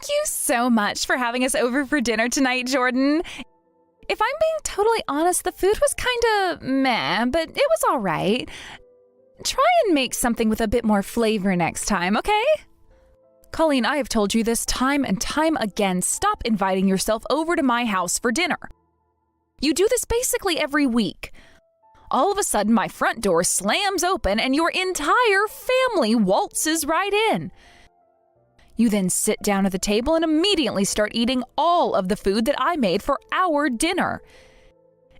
Thank you so much for having us over for dinner tonight, Jordan. If I'm being totally honest, the food was kinda meh, but it was all right. Try and make something with a bit more flavor next time, okay? Colleen, I have told you this time and time again. Stop inviting yourself over to my house for dinner. You do this basically every week. All of a sudden, my front door slams open and your entire family waltzes right in. You then sit down at the table and immediately start eating all of the food that I made for our dinner.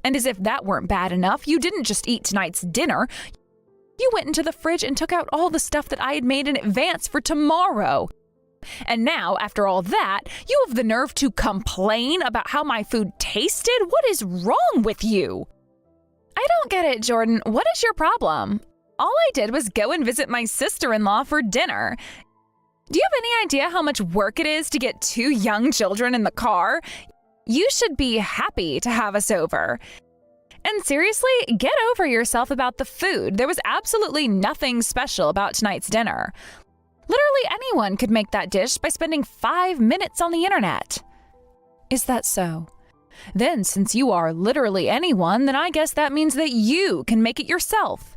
And as if that weren't bad enough, you didn't just eat tonight's dinner. You went into the fridge and took out all the stuff that I had made in advance for tomorrow. And now, after all that, you have the nerve to complain about how my food tasted? What is wrong with you? I don't get it, Jordan. What is your problem? All I did was go and visit my sister-in-law for dinner. Do you have any idea how much work it is to get 2 young children in the car? You should be happy to have us over. And seriously, get over yourself about the food. There was absolutely nothing special about tonight's dinner. Literally anyone could make that dish by spending 5 minutes on the internet. Is that so? Then, since you are literally anyone, then I guess that means that you can make it yourself.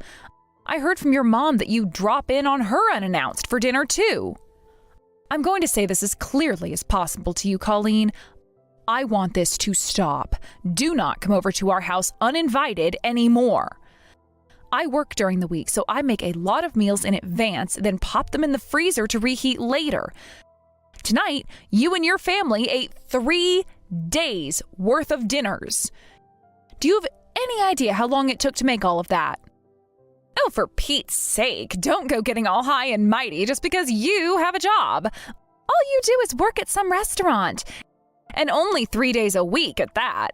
I heard from your mom that you drop in on her unannounced for dinner too. I'm going to say this as clearly as possible to you, Colleen. I want this to stop. Do not come over to our house uninvited anymore. I work during the week, so I make a lot of meals in advance, then pop them in the freezer to reheat later. Tonight, you and your family ate 3 days worth of dinners. Do you have any idea how long it took to make all of that? Oh, for Pete's sake, don't go getting all high and mighty just because you have a job. All you do is work at some restaurant. And only 3 days a week at that.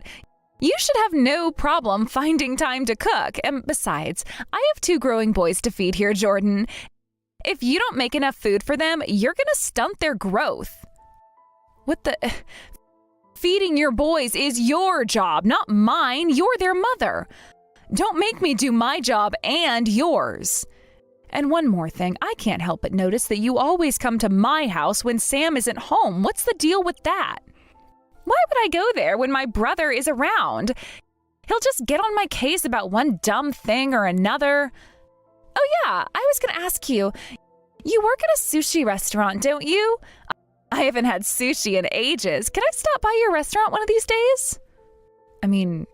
You should have no problem finding time to cook. And besides, I have 2 growing boys to feed here, Jordan. If you don't make enough food for them, you're gonna stunt their growth. What the... Feeding your boys is your job, not mine. You're their mother. Don't make me do my job and yours. And one more thing, I can't help but notice that you always come to my house when Sam isn't home. What's the deal with that? Why would I go there when my brother is around? He'll just get on my case about one dumb thing or another. Oh yeah, I was gonna ask you, you work at a sushi restaurant, don't you? I haven't had sushi in ages. Can I stop by your restaurant one of these days? I mean,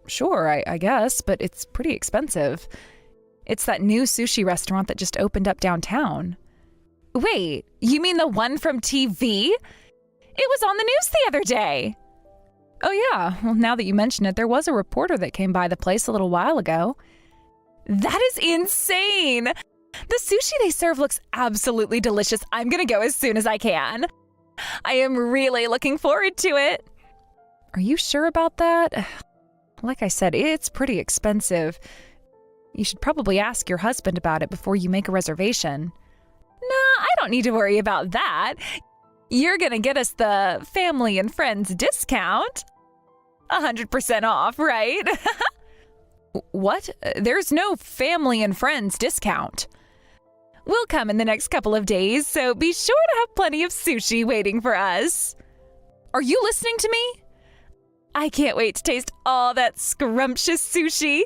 sure, I guess, but it's pretty expensive. It's that new sushi restaurant that just opened up downtown. Wait, you mean the one from TV? It was on the news the other day. Oh yeah, well now that you mention it, there was a reporter that came by the place a little while ago. That is insane! The sushi they serve looks absolutely delicious. I'm gonna go as soon as I can. I am really looking forward to it. Are you sure about that? Like I said, it's pretty expensive. You should probably ask your husband about it before you make a reservation. Nah, I don't need to worry about that. You're gonna get us the family and friends discount. 100% off, right? What? There's no family and friends discount. We'll come in the next couple of days, so be sure to have plenty of sushi waiting for us. Are you listening to me? I can't wait to taste all that scrumptious sushi.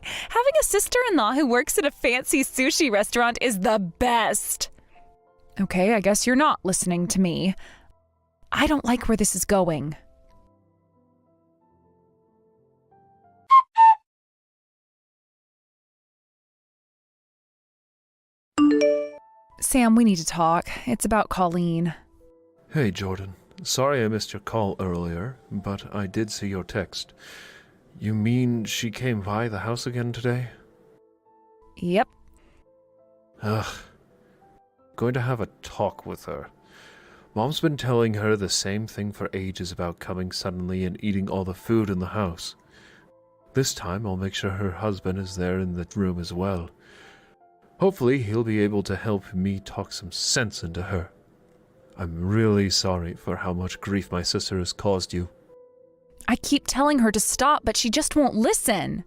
Having a sister-in-law who works at a fancy sushi restaurant is the best. Okay, I guess you're not listening to me. I don't like where this is going. Sam, we need to talk. It's about Colleen. Hey, Jordan. Sorry I missed your call earlier, but I did see your text. You mean she came by the house again today? Yep. Ugh. Going to have a talk with her. Mom's been telling her the same thing for ages about coming suddenly and eating all the food in the house. This time I'll make sure her husband is there in the room as well. Hopefully he'll be able to help me talk some sense into her. I'm really sorry for how much grief my sister has caused you. I keep telling her to stop, but she just won't listen.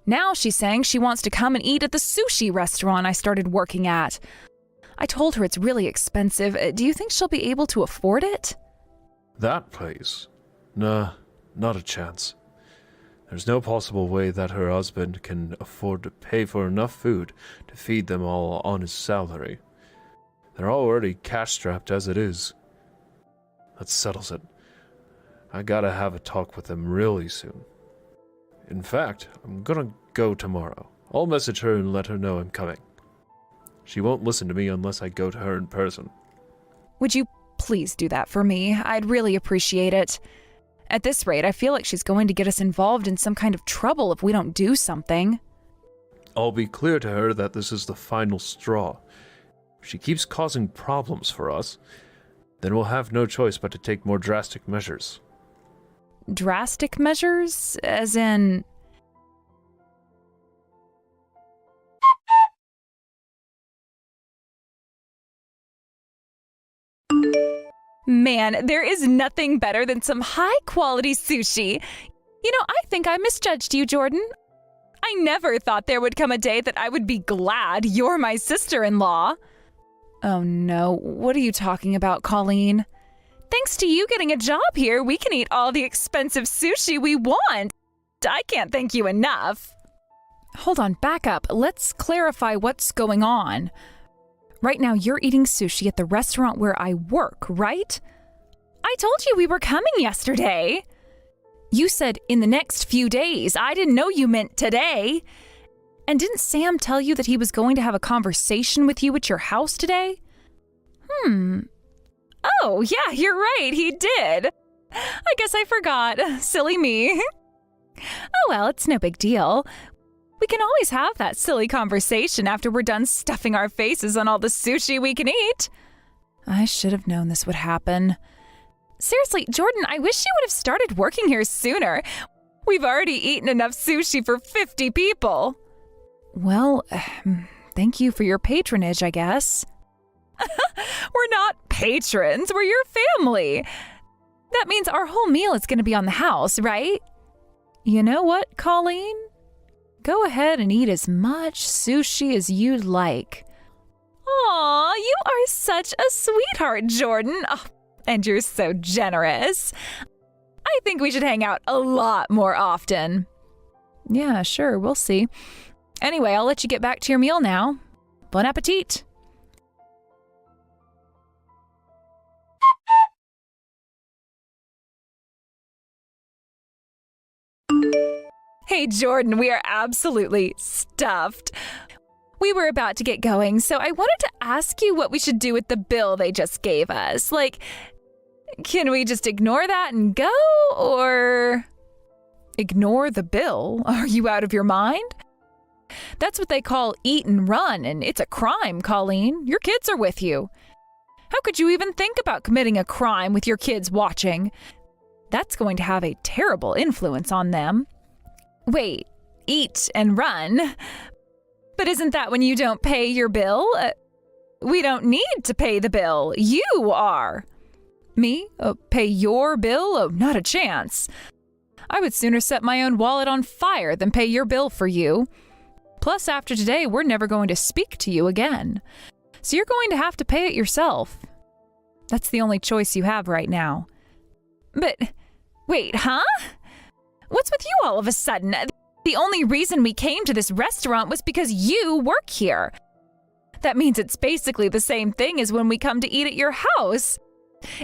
Now she's saying she wants to come and eat at the sushi restaurant I started working at. I told her it's really expensive. Do you think she'll be able to afford it? That place? Nah, not a chance. There's no possible way that her husband can afford to pay for enough food to feed them all on his salary. They're already cash-strapped as it is. That settles it. I gotta have a talk with them really soon. In fact, I'm gonna go tomorrow. I'll message her and let her know I'm coming. She won't listen to me unless I go to her in person. Would you please do that for me? I'd really appreciate it. At this rate, I feel like she's going to get us involved in some kind of trouble if we don't do something. I'll be clear to her that this is the final straw. If she keeps causing problems for us, then we'll have no choice but to take more drastic measures. Drastic measures? As in... Man, there is nothing better than some high-quality sushi. You know, I think I misjudged you, Jordan. I never thought there would come a day that I would be glad you're my sister-in-law. Oh no, what are you talking about, Colleen? Thanks to you getting a job here, we can eat all the expensive sushi we want. I can't thank you enough. Hold on, back up. Let's clarify what's going on. Right now, you're eating sushi at the restaurant where I work, right? I told you we were coming yesterday. You said in the next few days. I didn't know you meant today. And didn't Sam tell you that he was going to have a conversation with you at your house today? Oh, yeah, you're right, he did. I guess I forgot. Silly me. Oh well, it's no big deal. We can always have that silly conversation after we're done stuffing our faces on all the sushi we can eat. I should have known this would happen. Seriously, Jordan, I wish you would have started working here sooner. We've already eaten enough sushi for 50 people. Well, thank you for your patronage, I guess. We're not patrons, we're your family. That means our whole meal is going to be on the house, right? You know what, Colleen? Go ahead and eat as much sushi as you'd like. Aw, you are such a sweetheart, Jordan. Oh, and you're so generous. I think we should hang out a lot more often. Yeah, sure, we'll see. Anyway, I'll let you get back to your meal now. Bon appetit. Hey, Jordan, we are absolutely stuffed. We were about to get going, so I wanted to ask you what we should do with the bill they just gave us. Like, can we just ignore that and go, or... Ignore the bill? Are you out of your mind? That's what they call eat and run, and it's a crime, Colleen. Your kids are with you. How could you even think about committing a crime with your kids watching? That's going to have a terrible influence on them. Wait, eat and run? But isn't that when you don't pay your bill? We don't need to pay the bill. You are. Me? Pay your bill? Oh, not a chance. I would sooner set my own wallet on fire than pay your bill for you. Plus, after today, we're never going to speak to you again. So you're going to have to pay it yourself. That's the only choice you have right now. But, wait, huh? What's with you all of a sudden? The only reason we came to this restaurant was because you work here. That means it's basically the same thing as when we come to eat at your house.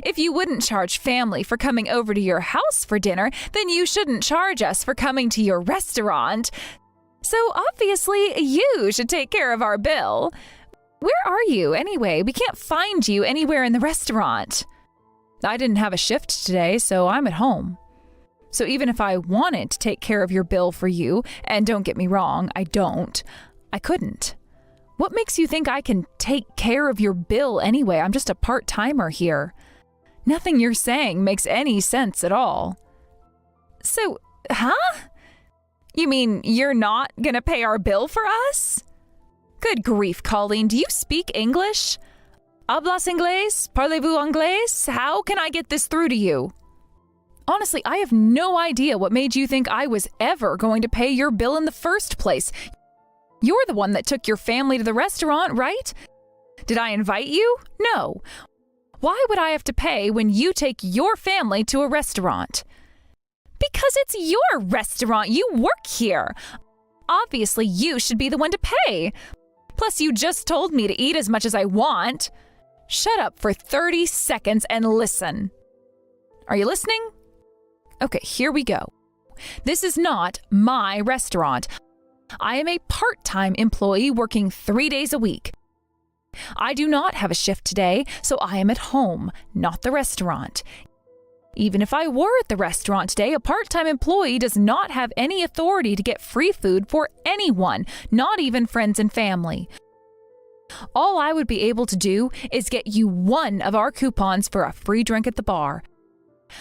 If you wouldn't charge family for coming over to your house for dinner, then you shouldn't charge us for coming to your restaurant. So obviously, you should take care of our bill. Where are you, anyway? We can't find you anywhere in the restaurant. I didn't have a shift today, so I'm at home. So even if I wanted to take care of your bill for you, and don't get me wrong, I don't, I couldn't. What makes you think I can take care of your bill anyway? I'm just a part-timer here. Nothing you're saying makes any sense at all. So, huh? You mean you're not gonna pay our bill for us? Good grief, Colleen, do you speak English? Hablas inglés? Parlez-vous anglais? How can I get this through to you? Honestly, I have no idea what made you think I was ever going to pay your bill in the first place. You're the one that took your family to the restaurant, right? Did I invite you? No. Why would I have to pay when you take your family to a restaurant? Because it's your restaurant. You work here. Obviously, you should be the one to pay. Plus, you just told me to eat as much as I want. Shut up for 30 seconds and listen. Are you listening? Okay, here we go. This is not my restaurant. I am a part-time employee working 3 days a week. I do not have a shift today, so I am at home, not the restaurant. Even if I were at the restaurant today, a part-time employee does not have any authority to get free food for anyone, not even friends and family. All I would be able to do is get you one of our coupons for a free drink at the bar.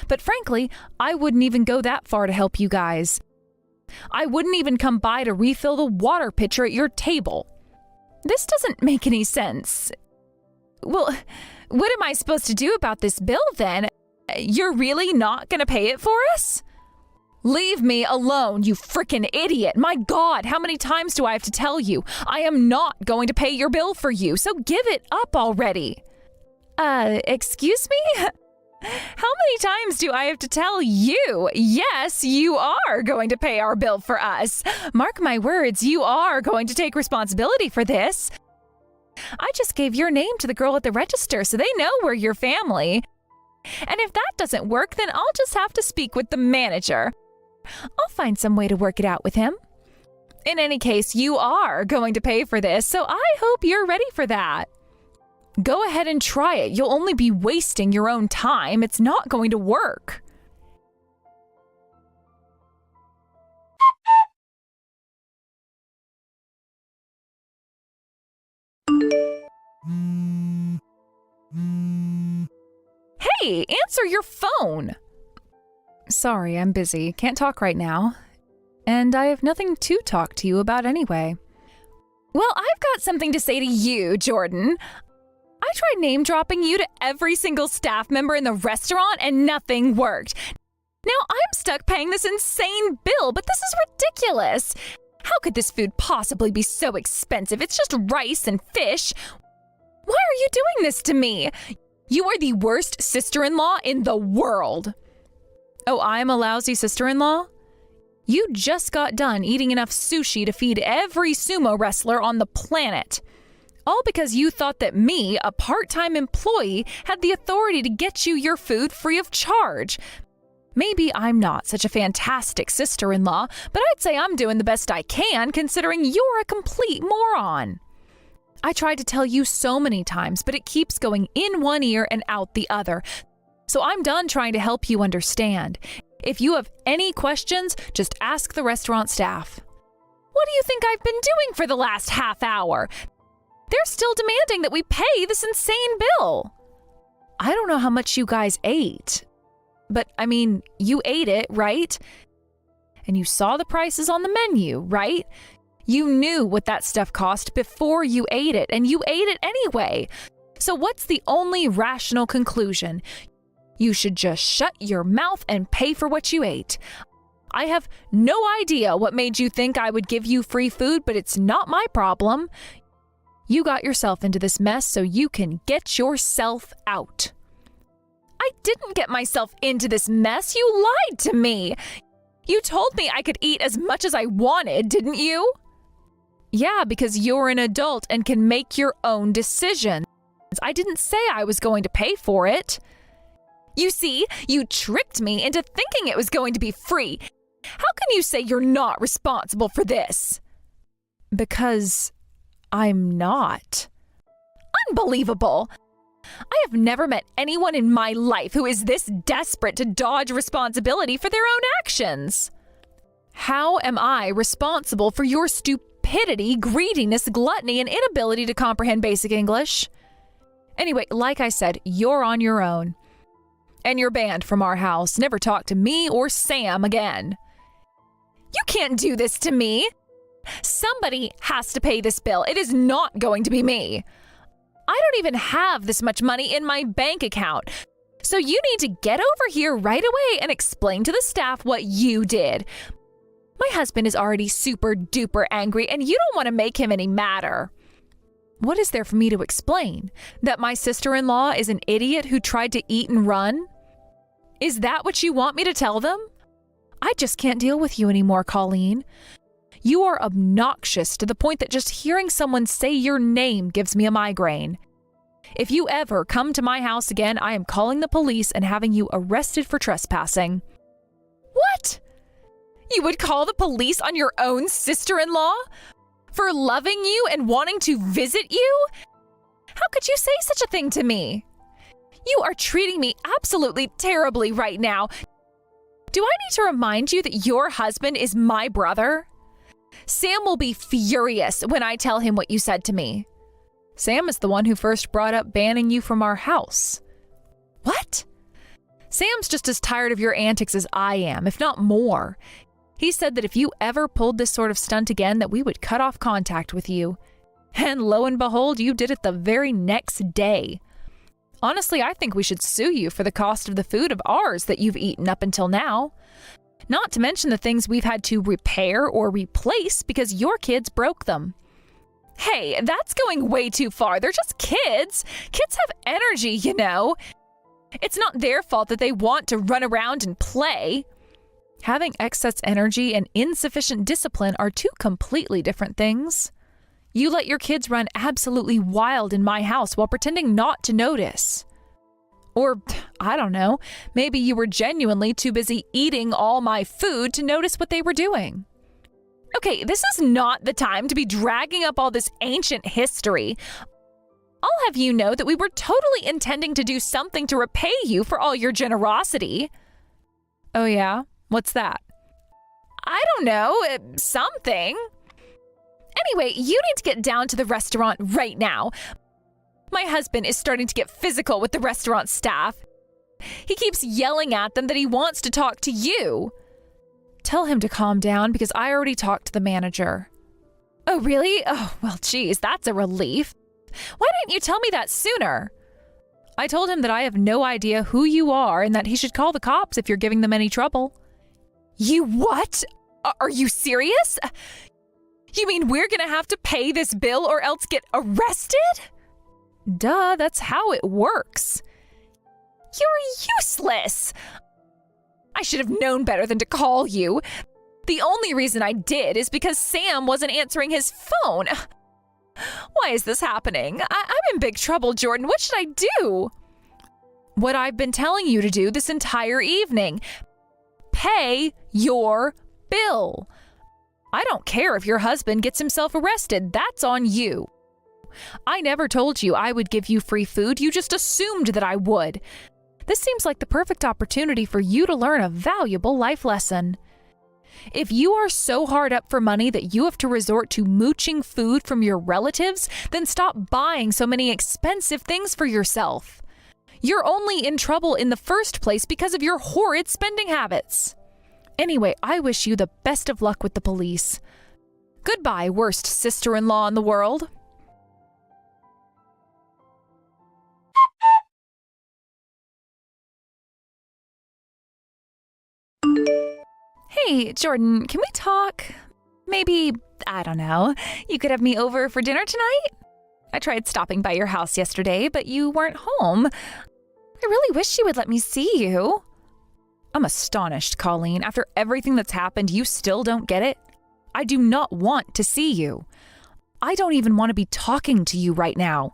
But frankly, I wouldn't even go that far to help you guys. I wouldn't even come by to refill the water pitcher at your table. This doesn't make any sense. Well, what am I supposed to do about this bill then? You're really not going to pay it for us? Leave me alone, you frickin' idiot. My God, how many times do I have to tell you? I am not going to pay your bill for you, so give it up already. Excuse me? How many times do I have to tell you? Yes, you are going to pay our bill for us. Mark my words, you are going to take responsibility for this. I just gave your name to the girl at the register, so they know we're your family. And if that doesn't work, then I'll just have to speak with the manager. I'll find some way to work it out with him. In any case, you are going to pay for this, so I hope you're ready for that. Go ahead and try it. You'll only be wasting your own time. It's not going to work. Hey, answer your phone. Sorry, I'm busy. Can't talk right now. And I have nothing to talk to you about anyway. Well, I've got something to say to you, Jordan. I tried name dropping you to every single staff member in the restaurant and nothing worked. Now I'm stuck paying this insane bill, but this is ridiculous. How could this food possibly be so expensive? It's just rice and fish. Why are you doing this to me? You are the worst sister-in-law in the world. Oh, I'm a lousy sister-in-law? You just got done eating enough sushi to feed every sumo wrestler on the planet. All because you thought that me, a part-time employee, had the authority to get you your food free of charge. Maybe I'm not such a fantastic sister-in-law, but I'd say I'm doing the best I can considering you're a complete moron. I tried to tell you so many times, but it keeps going in one ear and out the other. So I'm done trying to help you understand. If you have any questions, just ask the restaurant staff. What do you think I've been doing for the last half hour? They're still demanding that we pay this insane bill. I don't know how much you guys ate. But, I mean, you ate it, right? And you saw the prices on the menu, right? You knew what that stuff cost before you ate it, and you ate it anyway. So what's the only rational conclusion? You should just shut your mouth and pay for what you ate. I have no idea what made you think I would give you free food, but it's not my problem. You got yourself into this mess so you can get yourself out. I didn't get myself into this mess. You lied to me. You told me I could eat as much as I wanted, didn't you? Yeah, because you're an adult and can make your own decisions. I didn't say I was going to pay for it. You see, you tricked me into thinking it was going to be free. How can you say you're not responsible for this? Because I'm not. Unbelievable. I have never met anyone in my life who is this desperate to dodge responsibility for their own actions. How am I responsible for your stupidity, greediness, gluttony, and inability to comprehend basic English? Anyway, like I said, you're on your own. And you're banned from our house. Never talk to me or Sam again. You can't do this to me. Somebody has to pay this bill. It is not going to be me. I don't even have this much money in my bank account. So you need to get over here right away and explain to the staff what you did. My husband is already super duper angry and you don't want to make him any madder. What is there for me to explain? That my sister-in-law is an idiot who tried to eat and run? Is that what you want me to tell them? I just can't deal with you anymore, Colleen. You are obnoxious to the point that just hearing someone say your name gives me a migraine. If you ever come to my house again, I am calling the police and having you arrested for trespassing. What? You would call the police on your own sister-in-law? For loving you and wanting to visit you? How could you say such a thing to me? You are treating me absolutely terribly right now. Do I need to remind you that your husband is my brother? Sam will be furious when I tell him what you said to me. Sam is the one who first brought up banning you from our house. What? Sam's just as tired of your antics as I am, if not more. He said that if you ever pulled this sort of stunt again, that we would cut off contact with you. And lo and behold, you did it the very next day. Honestly, I think we should sue you for the cost of the food of ours that you've eaten up until now. Not to mention the things we've had to repair or replace because your kids broke them. Hey, that's going way too far. They're just kids. Kids have energy, you know. It's not their fault that they want to run around and play. Having excess energy and insufficient discipline are two completely different things. You let your kids run absolutely wild in my house while pretending not to notice. Or, I don't know, maybe you were genuinely too busy eating all my food to notice what they were doing. Okay, this is not the time to be dragging up all this ancient history. I'll have you know that we were totally intending to do something to repay you for all your generosity. Oh yeah? What's that? I don't know, something. Anyway, you need to get down to the restaurant right now. My husband is starting to get physical with the restaurant staff. He keeps yelling at them that he wants to talk to you. Tell him to calm down because I already talked to the manager. Oh, really? Oh, well, geez, that's a relief. Why didn't you tell me that sooner? I told him that I have no idea who you are and that he should call the cops if you're giving them any trouble. You what? Are you serious? You mean we're gonna have to pay this bill or else get arrested? Duh, that's how it works. You're useless. I should have known better than to call you. The only reason I did is because Sam wasn't answering his phone. Why is this happening? I'm in big trouble, Jordan. What should I do? What I've been telling you to do this entire evening. Pay your bill. I don't care if your husband gets himself arrested. That's on you. I never told you I would give you free food. You just assumed that I would. This seems like the perfect opportunity for you to learn a valuable life lesson. If you are so hard up for money that you have to resort to mooching food from your relatives, then stop buying so many expensive things for yourself. You're only in trouble in the first place because of your horrid spending habits. Anyway, I wish you the best of luck with the police. Goodbye, worst sister-in-law in the world. Hey, Jordan, can we talk? Maybe, I don't know, you could have me over for dinner tonight? I tried stopping by your house yesterday, but you weren't home. I really wish you would let me see you. I'm astonished, Colleen. After everything that's happened, you still don't get it? I do not want to see you. I don't even want to be talking to you right now.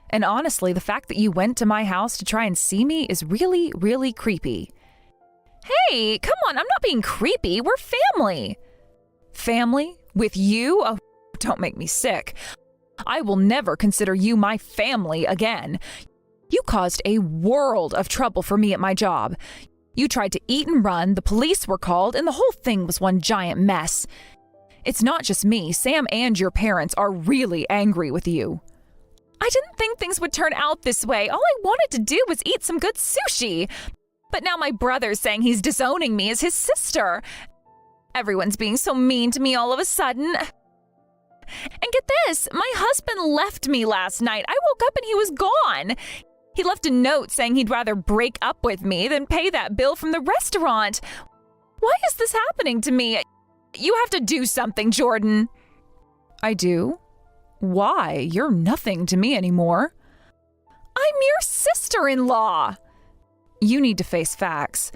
And honestly, the fact that you went to my house to try and see me is really, really creepy. Hey, come on, I'm not being creepy. We're family. Family? With you? Oh, don't make me sick. I will never consider you my family again. You caused a world of trouble for me at my job. You tried to eat and run, the police were called, and the whole thing was one giant mess. It's not just me. Sam and your parents are really angry with you. I didn't think things would turn out this way. All I wanted to do was eat some good sushi. But now my brother's saying he's disowning me as his sister. Everyone's being so mean to me all of a sudden. And get this, my husband left me last night. I woke up and he was gone. He left a note saying he'd rather break up with me than pay that bill from the restaurant. Why is this happening to me? You have to do something, Jordan. I do? Why? You're nothing to me anymore. I'm your sister-in-law. You need to face facts.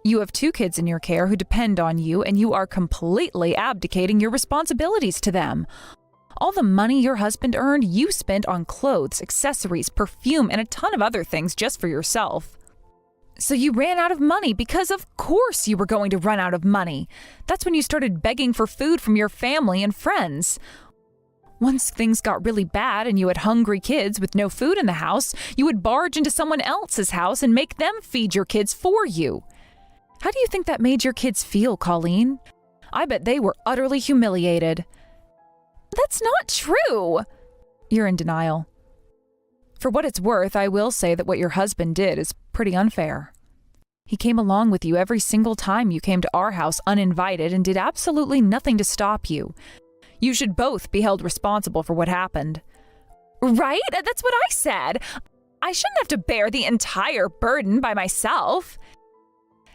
You have 2 kids in your care who depend on you, and you are completely abdicating your responsibilities to them. All the money your husband earned, you spent on clothes, accessories, perfume, and a ton of other things just for yourself. So you ran out of money because of course you were going to run out of money. That's when you started begging for food from your family and friends. Once things got really bad and you had hungry kids with no food in the house, you would barge into someone else's house and make them feed your kids for you. How do you think that made your kids feel, Colleen? I bet they were utterly humiliated. That's not true. You're in denial. For what it's worth, I will say that what your husband did is pretty unfair. He came along with you every single time you came to our house uninvited and did absolutely nothing to stop you. You should both be held responsible for what happened. Right? That's what I said. I shouldn't have to bear the entire burden by myself.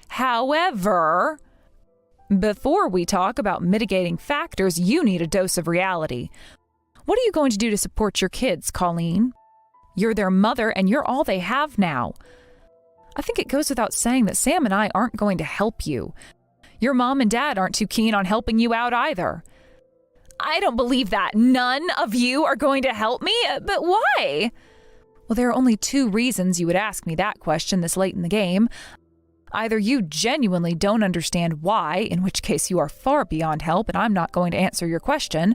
However, before we talk about mitigating factors, you need a dose of reality. What are you going to do to support your kids, Colleen? You're their mother and you're all they have now. I think it goes without saying that Sam and I aren't going to help you. Your mom and dad aren't too keen on helping you out either. I don't believe that. None of you are going to help me? But why? Well, there are only 2 reasons you would ask me that question this late in the game. Either you genuinely don't understand why, in which case you are far beyond help and I'm not going to answer your question,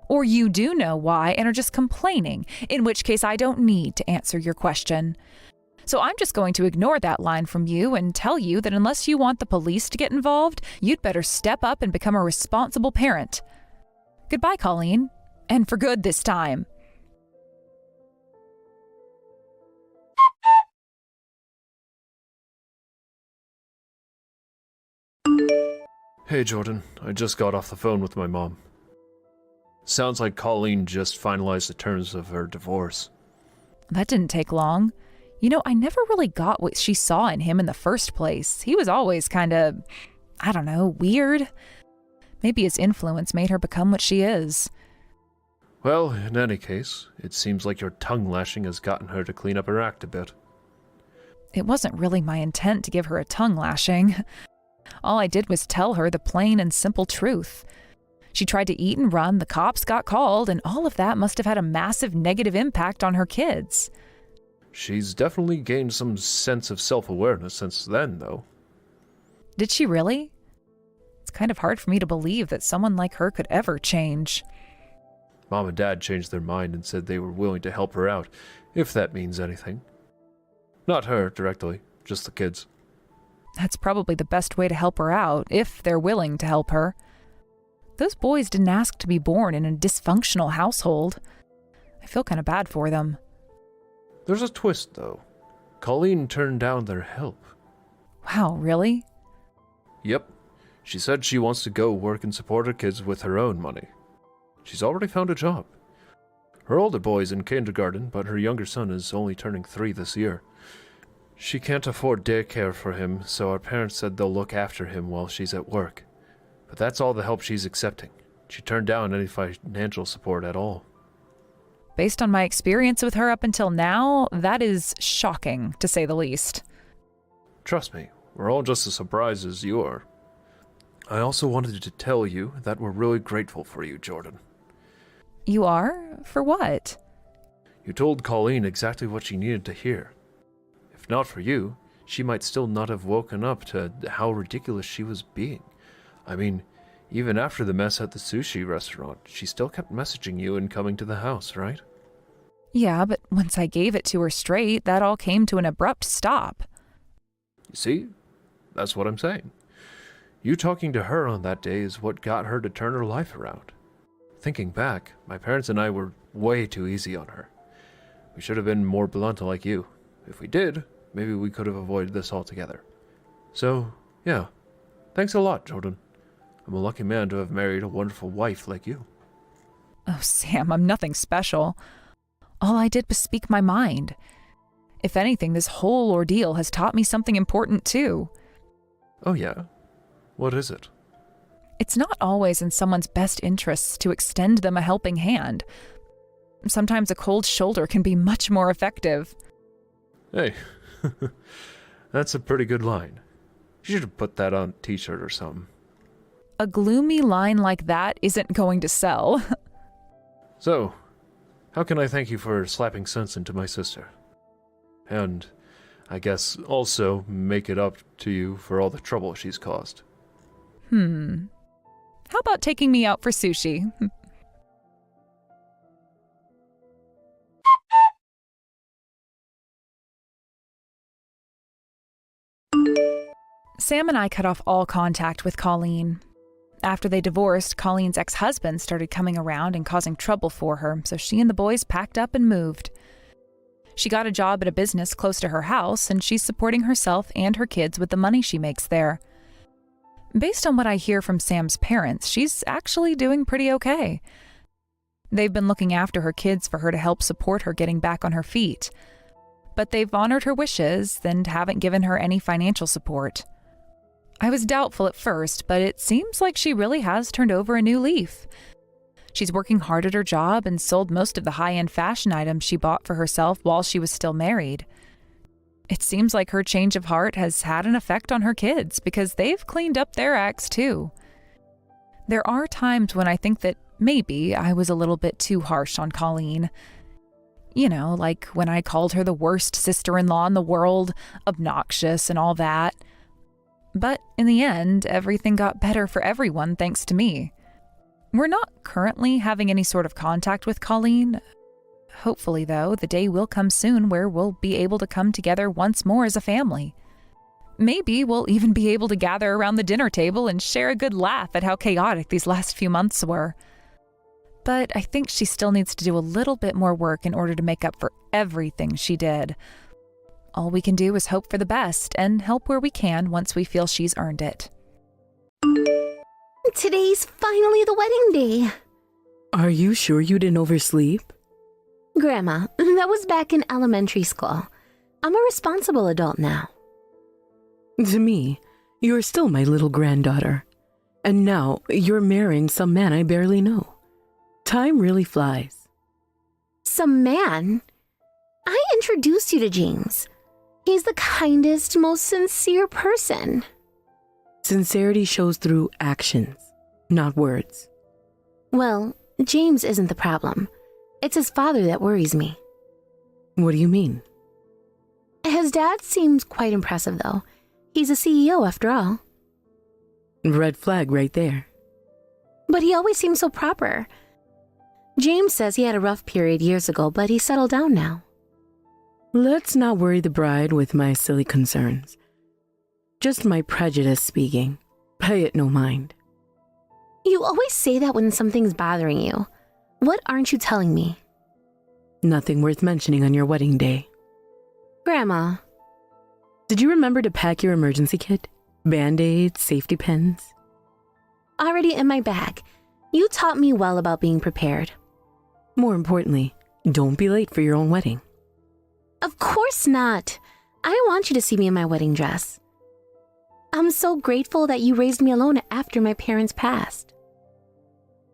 or you do know why and are just complaining, in which case I don't need to answer your question. So I'm just going to ignore that line from you and tell you that unless you want the police to get involved, you'd better step up and become a responsible parent. Goodbye, Colleen. And for good this time. Hey, Jordan. I just got off the phone with my mom. Sounds like Colleen just finalized the terms of her divorce. That didn't take long. You know, I never really got what she saw in him in the first place. He was always kind of, I don't know, weird. Maybe his influence made her become what she is. Well, in any case, it seems like your tongue lashing has gotten her to clean up her act a bit. It wasn't really my intent to give her a tongue lashing. All I did was tell her the plain and simple truth. She tried to eat and run, the cops got called, and all of that must have had a massive negative impact on her kids. She's definitely gained some sense of self-awareness since then, though. Did she really? It's kind of hard for me to believe that someone like her could ever change. Mom and Dad changed their mind and said they were willing to help her out, if that means anything. Not her, directly, just the kids. That's probably the best way to help her out, if they're willing to help her. Those boys didn't ask to be born in a dysfunctional household. I feel kind of bad for them. There's a twist, though. Colleen turned down their help. Wow, really? Yep. She said she wants to go work and support her kids with her own money. She's already found a job. Her older boy's in kindergarten, but her younger son is only turning 3 this year. She can't afford daycare for him, so our parents said they'll look after him while she's at work. But that's all the help she's accepting. She turned down any financial support at all. Based on my experience with her up until now, that is shocking, to say the least. Trust me, we're all just as surprised as you are. I also wanted to tell you that we're really grateful for you, Jordan. You are? For what? You told Colleen exactly what she needed to hear. If not for you, she might still not have woken up to how ridiculous she was being. I mean, even after the mess at the sushi restaurant, she still kept messaging you and coming to the house, right? Yeah, but once I gave it to her straight, that all came to an abrupt stop. You see? That's what I'm saying. You talking to her on that day is what got her to turn her life around. Thinking back, my parents and I were way too easy on her. We should have been more blunt like you. If we did, maybe we could have avoided this altogether. So, yeah. Thanks a lot, Jordan. I'm a lucky man to have married a wonderful wife like you. Oh, Sam, I'm nothing special. All I did was speak my mind. If anything, this whole ordeal has taught me something important, too. Oh, yeah? What is it? It's not always in someone's best interests to extend them a helping hand. Sometimes a cold shoulder can be much more effective. Hey, that's a pretty good line. You should have put that on a t-shirt or something. A gloomy line like that isn't going to sell. So, how can I thank you for slapping sense into my sister? And I guess also make it up to you for all the trouble she's caused. How about taking me out for sushi? Sam and I cut off all contact with Colleen. After they divorced, Colleen's ex-husband started coming around and causing trouble for her, so she and the boys packed up and moved. She got a job at a business close to her house, and she's supporting herself and her kids with the money she makes there. Based on what I hear from Sam's parents, she's actually doing pretty okay. They've been looking after her kids for her to help support her getting back on her feet. But they've honored her wishes and haven't given her any financial support. I was doubtful at first, but it seems like she really has turned over a new leaf. She's working hard at her job and sold most of the high-end fashion items she bought for herself while she was still married. It seems like her change of heart has had an effect on her kids because they've cleaned up their acts too. There are times when I think that maybe I was a little bit too harsh on Colleen. You know, like when I called her the worst sister-in-law in the world, obnoxious and all that. But in the end, everything got better for everyone thanks to me. We're not currently having any sort of contact with Colleen. Hopefully, though, the day will come soon where we'll be able to come together once more as a family. Maybe we'll even be able to gather around the dinner table and share a good laugh at how chaotic these last few months were. But I think she still needs to do a little bit more work in order to make up for everything she did. All we can do is hope for the best and help where we can once we feel she's earned it. Today's finally the wedding day. Are you sure you didn't oversleep? Grandma, that was back in elementary school. I'm a responsible adult now. To me, you're still my little granddaughter. And now you're marrying some man I barely know. Time really flies. Some man? I introduced you to James. He's the kindest, most sincere person. Sincerity shows through actions, not words. Well, James isn't the problem. It's his father that worries me. What do you mean? His dad seems quite impressive, though. He's a CEO after all. Red flag right there. But he always seems so proper. James says he had a rough period years ago, but he's settled down now. Let's not worry the bride with my silly concerns. Just my prejudice speaking. Pay it no mind. You always say that when something's bothering you. What aren't you telling me? Nothing worth mentioning on your wedding day. Grandma. Did you remember to pack your emergency kit? Band-aids, safety pins? Already in my bag. You taught me well about being prepared. More importantly, don't be late for your own wedding. Of course not. I want you to see me in my wedding dress. I'm so grateful that you raised me alone after my parents passed.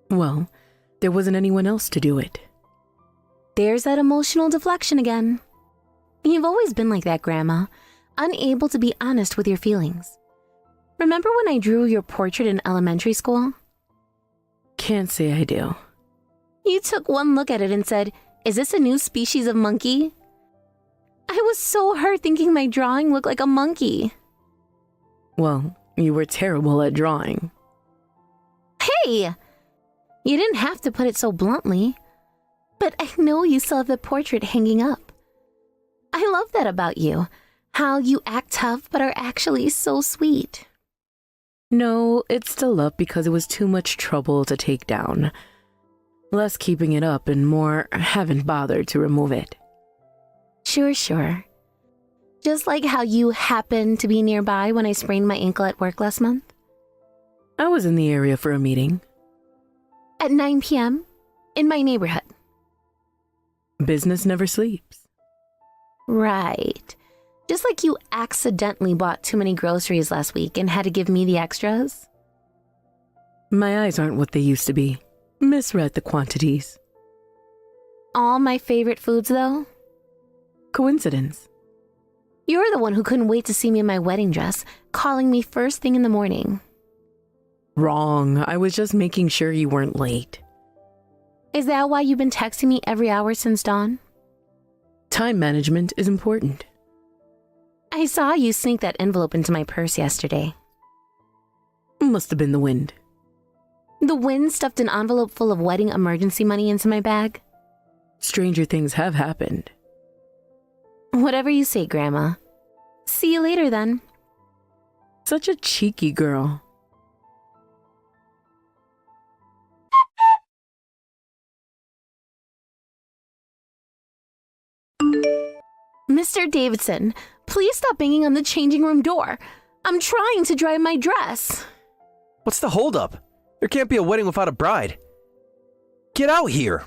Well, there wasn't anyone else to do it. There's that emotional deflection again. You've always been like that, Grandma, unable to be honest with your feelings. Remember when I drew your portrait in elementary school? Can't say I do. You took one look at it and said, "Is this a new species of monkey?" I was so hurt thinking my drawing looked like a monkey. Well, you were terrible at drawing. Hey! You didn't have to put it so bluntly. But I know you still have the portrait hanging up. I love that about you. How you act tough but are actually so sweet. No, it's still up because it was too much trouble to take down. Less keeping it up and more haven't bothered to remove it. Sure. Just like how you happened to be nearby when I sprained my ankle at work last month. I was in the area for a meeting. At 9 p.m. in my neighborhood. Business never sleeps. Right. Just like you accidentally bought too many groceries last week and had to give me the extras. My eyes aren't what they used to be. Misread the quantities. All my favorite foods, though? Coincidence. You're the one who couldn't wait to see me in my wedding dress, calling me first thing in the morning. Wrong. I was just making sure you weren't late. Is that why you've been texting me every hour since dawn? Time management is important. I saw you sneak that envelope into my purse yesterday. Must have been the wind. The wind stuffed an envelope full of wedding emergency money into my bag. Stranger things have happened. Whatever you say, Grandma. See you later, then. Such a cheeky girl. Mr. Davidson, please stop banging on the changing room door. I'm trying to dry my dress. What's the holdup? There can't be a wedding without a bride. Get out here!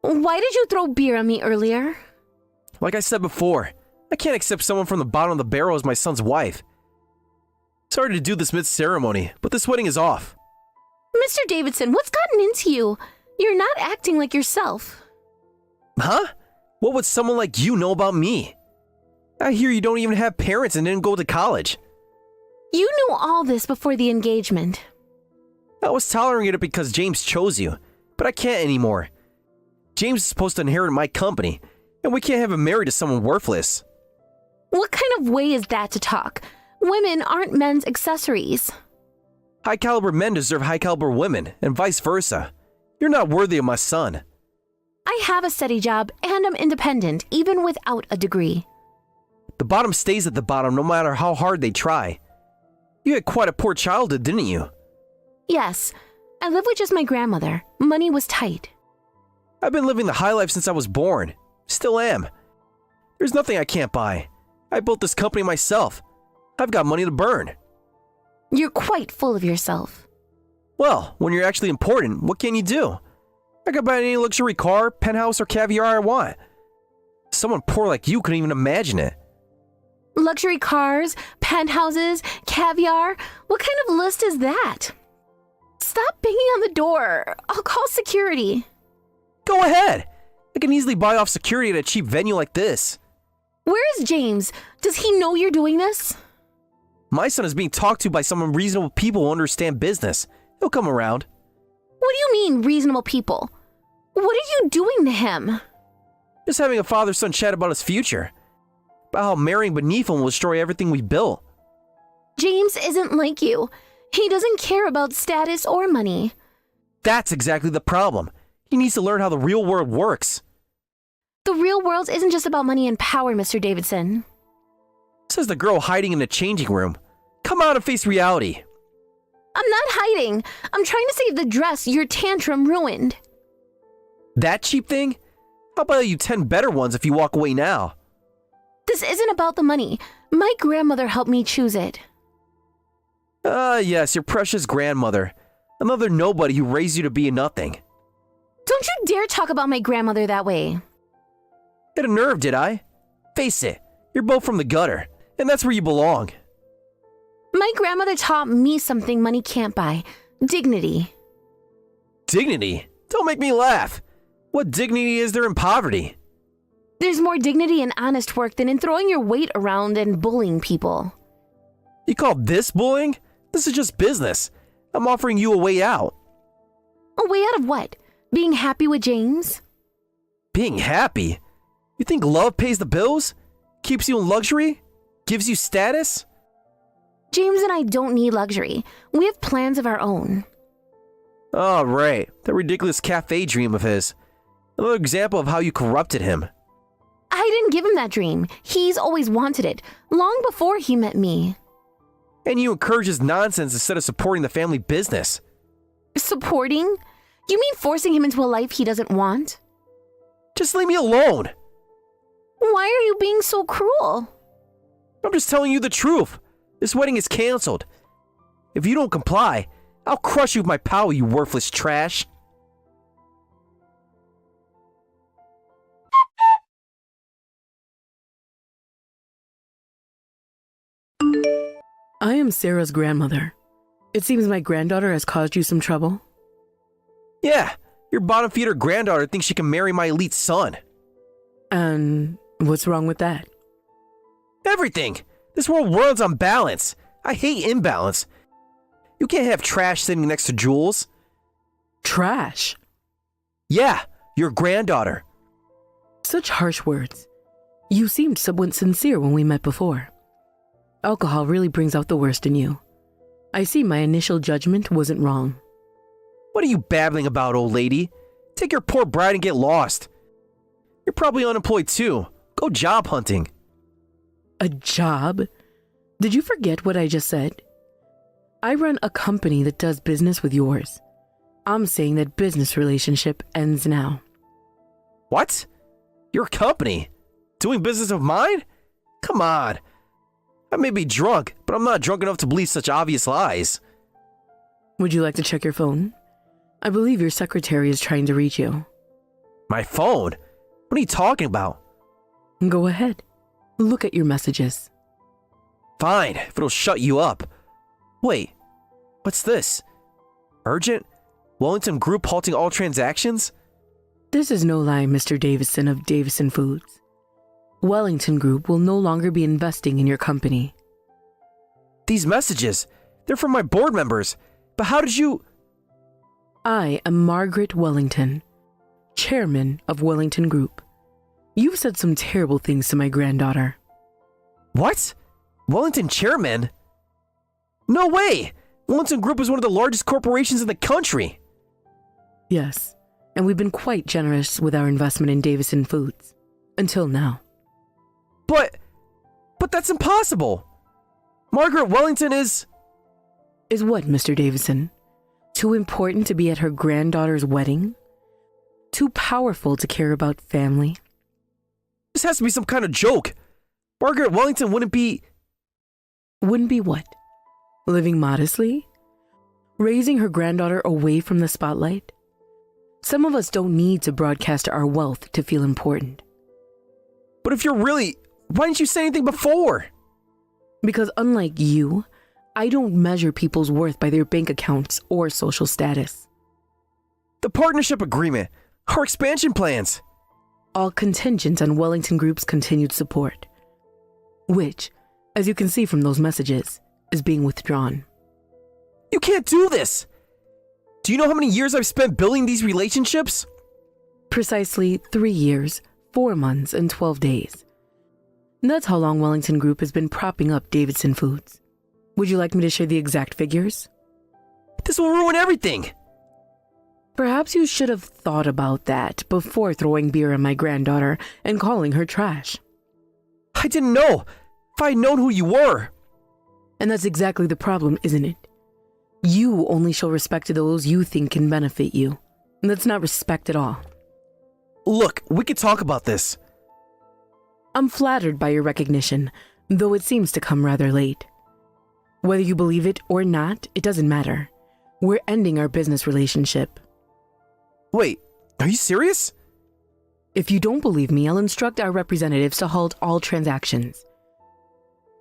Why did you throw beer on me earlier? Like I said before, I can't accept someone from the bottom of the barrel as my son's wife. Sorry to do this mid-ceremony, but this wedding is off. Mr. Davidson, what's gotten into you? You're not acting like yourself. Huh? What would someone like you know about me? I hear you don't even have parents and didn't go to college. You knew all this before the engagement. I was tolerating it because James chose you, but I can't anymore. James is supposed to inherit my company, and we can't have him married to someone worthless. What kind of way is that to talk? Women aren't men's accessories. High-caliber men deserve high-caliber women, and vice versa. You're not worthy of my son. I have a steady job, and I'm independent, even without a degree. The bottom stays at the bottom no matter how hard they try. You had quite a poor childhood, didn't you? Yes, I lived with just my grandmother. Money was tight. I've been living the high life since I was born. Still am. There's nothing I can't buy. I built this company myself. I've got money to burn. You're quite full of yourself. Well, when you're actually important, what can you do? I can buy any luxury car, penthouse, or caviar I want. Someone poor like you couldn't even imagine it. Luxury cars, penthouses, caviar. What kind of list is that? Stop banging on the door. I'll call security. Go ahead. I can easily buy off security at a cheap venue like this. Where is James? Does he know you're doing this? My son is being talked to by some reasonable people who understand business. He'll come around. What do you mean, reasonable people? What are you doing to him? Just having a father-son chat about his future. About how marrying beneath him will destroy everything we built. James isn't like you. He doesn't care about status or money. That's exactly the problem. He needs to learn how the real world works. The real world isn't just about money and power, Mr. Davidson. Says the girl hiding in the changing room. Come out and face reality. I'm not hiding. I'm trying to save the dress your tantrum ruined. That cheap thing? I'll buy you 10 better ones if you walk away now. This isn't about the money. My grandmother helped me choose it. Yes, your precious grandmother. Another nobody who raised you to be a nothing. Don't you dare talk about my grandmother that way. Hit a nerve, did I? Face it, you're both from the gutter, and that's where you belong. My grandmother taught me something money can't buy. Dignity. Dignity? Don't make me laugh. What dignity is there in poverty? There's more dignity in honest work than in throwing your weight around and bullying people. You call this bullying? This is just business. I'm offering you a way out. A way out of what? Being happy with James? Being happy? You think love pays the bills? Keeps you in luxury? Gives you status? James and I don't need luxury. We have plans of our own. Oh, right. That ridiculous cafe dream of his. Another example of how you corrupted him. I didn't give him that dream. He's always wanted it, long before he met me. And you encourage his nonsense instead of supporting the family business. Supporting? You mean forcing him into a life he doesn't want? Just leave me alone. Why are you being so cruel? I'm just telling you the truth. This wedding is canceled. If you don't comply, I'll crush you with my power, you worthless trash. I am Sarah's grandmother. It seems my granddaughter has caused you some trouble. Yeah, your bottom feeder granddaughter thinks she can marry my elite son. And what's wrong with that? Everything! This world runs on balance. I hate imbalance. You can't have trash sitting next to jewels. Trash. Yeah, your granddaughter. Such harsh words. You seemed somewhat sincere when we met before. Alcohol really brings out the worst in you. I see my initial judgment wasn't wrong. What are you babbling about, old lady? Take your poor bride and get lost. You're probably unemployed too. Go job hunting. A job? Did you forget what I just said? I run a company that does business with yours. I'm saying that business relationship ends now. What? Your company? Doing business of mine? Come on. I may be drunk, but I'm not drunk enough to believe such obvious lies. Would you like to check your phone? I believe your secretary is trying to reach you. My phone? What are you talking about? Go ahead. Look at your messages. Fine, if it'll shut you up. Wait, what's this? Urgent? Wellington Group halting all transactions? This is no lie, Mr. Davison of Davison Foods. Wellington Group will no longer be investing in your company. These messages, they're from my board members. But how did you... I am Margaret Wellington, chairman of Wellington Group. You've said some terrible things to my granddaughter. What? Wellington chairman? No way! Wellington Group is one of the largest corporations in the country. Yes, and we've been quite generous with our investment in Davison Foods. Until now. But that's impossible! Margaret Wellington is... Is what, Mr. Davison? Too important to be at her granddaughter's wedding? Too powerful to care about family? This has to be some kind of joke. Margaret Wellington wouldn't be... Wouldn't be what? Living modestly? Raising her granddaughter away from the spotlight? Some of us don't need to broadcast our wealth to feel important. But if you're really... Why didn't you say anything before? Because unlike you, I don't measure people's worth by their bank accounts or social status. The partnership agreement. Our expansion plans. All contingent on Wellington Group's continued support. Which, as you can see from those messages, is being withdrawn. You can't do this! Do you know how many years I've spent building these relationships? Precisely 3 years, 4 months, and 12 days. That's how long Wellington Group has been propping up Davidson Foods. Would you like me to share the exact figures? This will ruin everything! Perhaps you should have thought about that before throwing beer at my granddaughter and calling her trash. I didn't know! If I'd known who you were! And that's exactly the problem, isn't it? You only show respect to those you think can benefit you. And that's not respect at all. Look, we could talk about this. I'm flattered by your recognition, though it seems to come rather late. Whether you believe it or not, it doesn't matter. We're ending our business relationship. Wait, are you serious? If you don't believe me, I'll instruct our representatives to halt all transactions.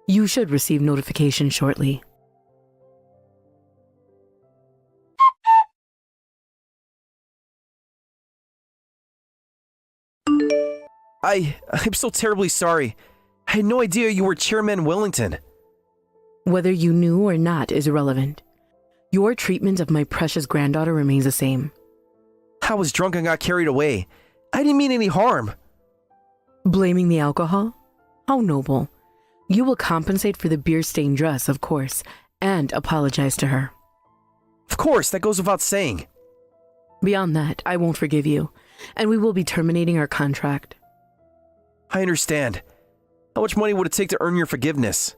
You should receive notification shortly. I'm so terribly sorry. I had no idea you were Chairman Wellington. Whether you knew or not is irrelevant. Your treatment of my precious granddaughter remains the same. I was drunk and got carried away. I didn't mean any harm. Blaming the alcohol? How noble. You will compensate for the beer-stained dress, of course, and apologize to her. Of course, that goes without saying. Beyond that, I won't forgive you, and we will be terminating our contract. I understand. How much money would it take to earn your forgiveness?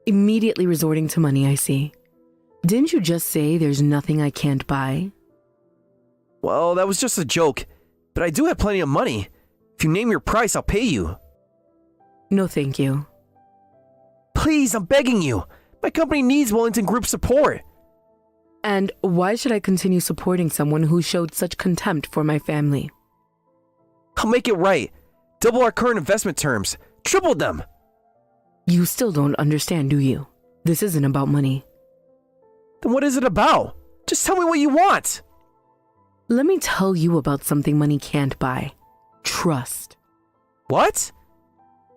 Immediately resorting to money, I see. Didn't you just say there's nothing I can't buy? Well, that was just a joke, but I do have plenty of money. If you name your price, I'll pay you. No, thank you. Please, I'm begging you. My company needs Wellington Group support. And why should I continue supporting someone who showed such contempt for my family? I'll make it right. Double our current investment terms. Triple them. You still don't understand, do you? This isn't about money. Then what is it about? Just tell me what you want. Let me tell you about something money can't buy. Trust. What?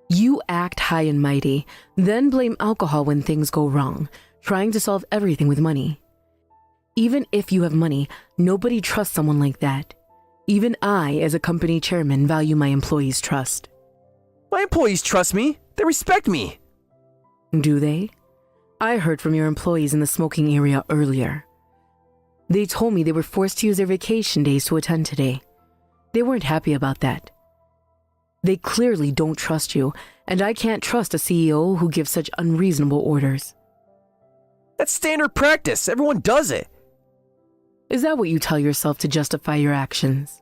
You act high and mighty, then blame alcohol when things go wrong, trying to solve everything with money. Even if you have money, nobody trusts someone like that. Even I, as a company chairman, value my employees' trust. My employees trust me. They respect me. Do they? I heard from your employees in the smoking area earlier. They told me they were forced to use their vacation days to attend today. They weren't happy about that. They clearly don't trust you, and I can't trust a CEO who gives such unreasonable orders. That's standard practice. Everyone does it. Is that what you tell yourself to justify your actions?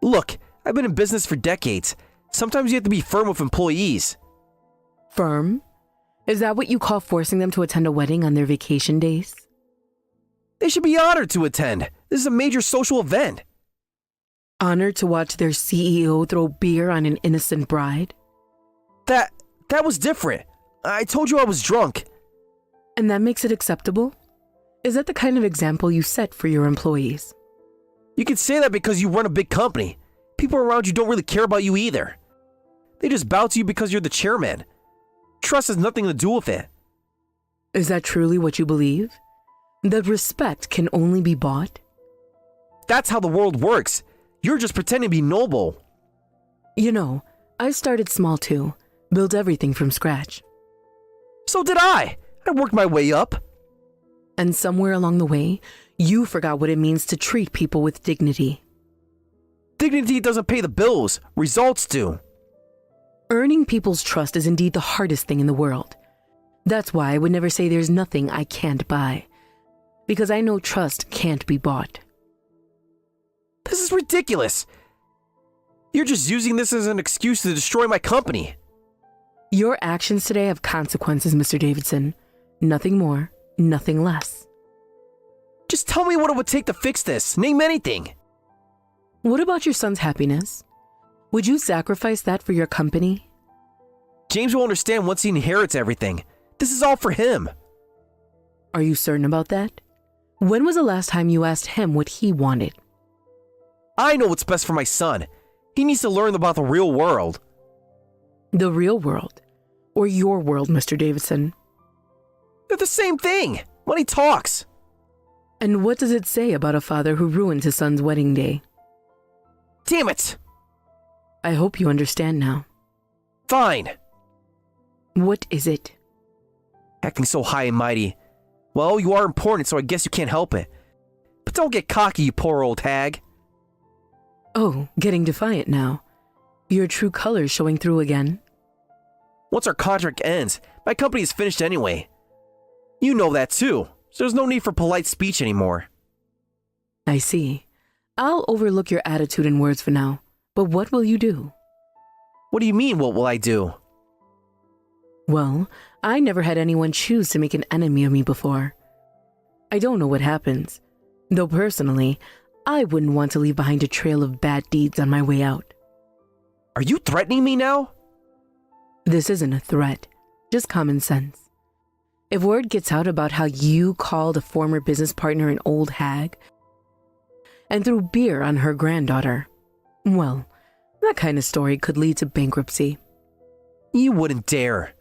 Look, I've been in business for decades. Sometimes you have to be firm with employees. Firm? Is that what you call forcing them to attend a wedding on their vacation days? They should be honored to attend. This is a major social event. Honored to watch their CEO throw beer on an innocent bride? That was different. I told you I was drunk. And that makes it acceptable? Is that the kind of example you set for your employees? You can say that because you run a big company. People around you don't really care about you either. They just bow to you because you're the chairman. Trust has nothing to do with it. Is that truly what you believe? That respect can only be bought? That's how the world works. You're just pretending to be noble. You know, I started small too. Built everything from scratch. So did I. I worked my way up. And somewhere along the way, you forgot what it means to treat people with dignity. Dignity doesn't pay the bills. Results do. Earning people's trust is indeed the hardest thing in the world. That's why I would never say there's nothing I can't buy. Because I know trust can't be bought. This is ridiculous. You're just using this as an excuse to destroy my company. Your actions today have consequences, Mr. Davidson. Nothing more, nothing less. Just tell me what it would take to fix this. Name anything. What about your son's happiness? Would you sacrifice that for your company? James will understand once he inherits everything. This is all for him. Are you certain about that? When was the last time you asked him what he wanted? I know what's best for my son. He needs to learn about the real world. The real world? Or your world, Mr. Davidson? They're the same thing. Money talks. And what does it say about a father who ruined his son's wedding day? Damn it! I hope you understand now. Fine. What is it? Acting so high and mighty. Well, you are important, so I guess you can't help it. But don't get cocky, you poor old hag. Oh, getting defiant now. Your true colors showing through again. Once our contract ends, my company is finished anyway. You know that too, so there's no need for polite speech anymore. I see. I'll overlook your attitude and words for now, but what will you do? What do you mean, what will I do? Well, I never had anyone choose to make an enemy of me before. I don't know what happens, though personally, I wouldn't want to leave behind a trail of bad deeds on my way out. Are you threatening me now? This isn't a threat, just common sense. If word gets out about how you called a former business partner an old hag and threw beer on her granddaughter, well, that kind of story could lead to bankruptcy. You wouldn't dare.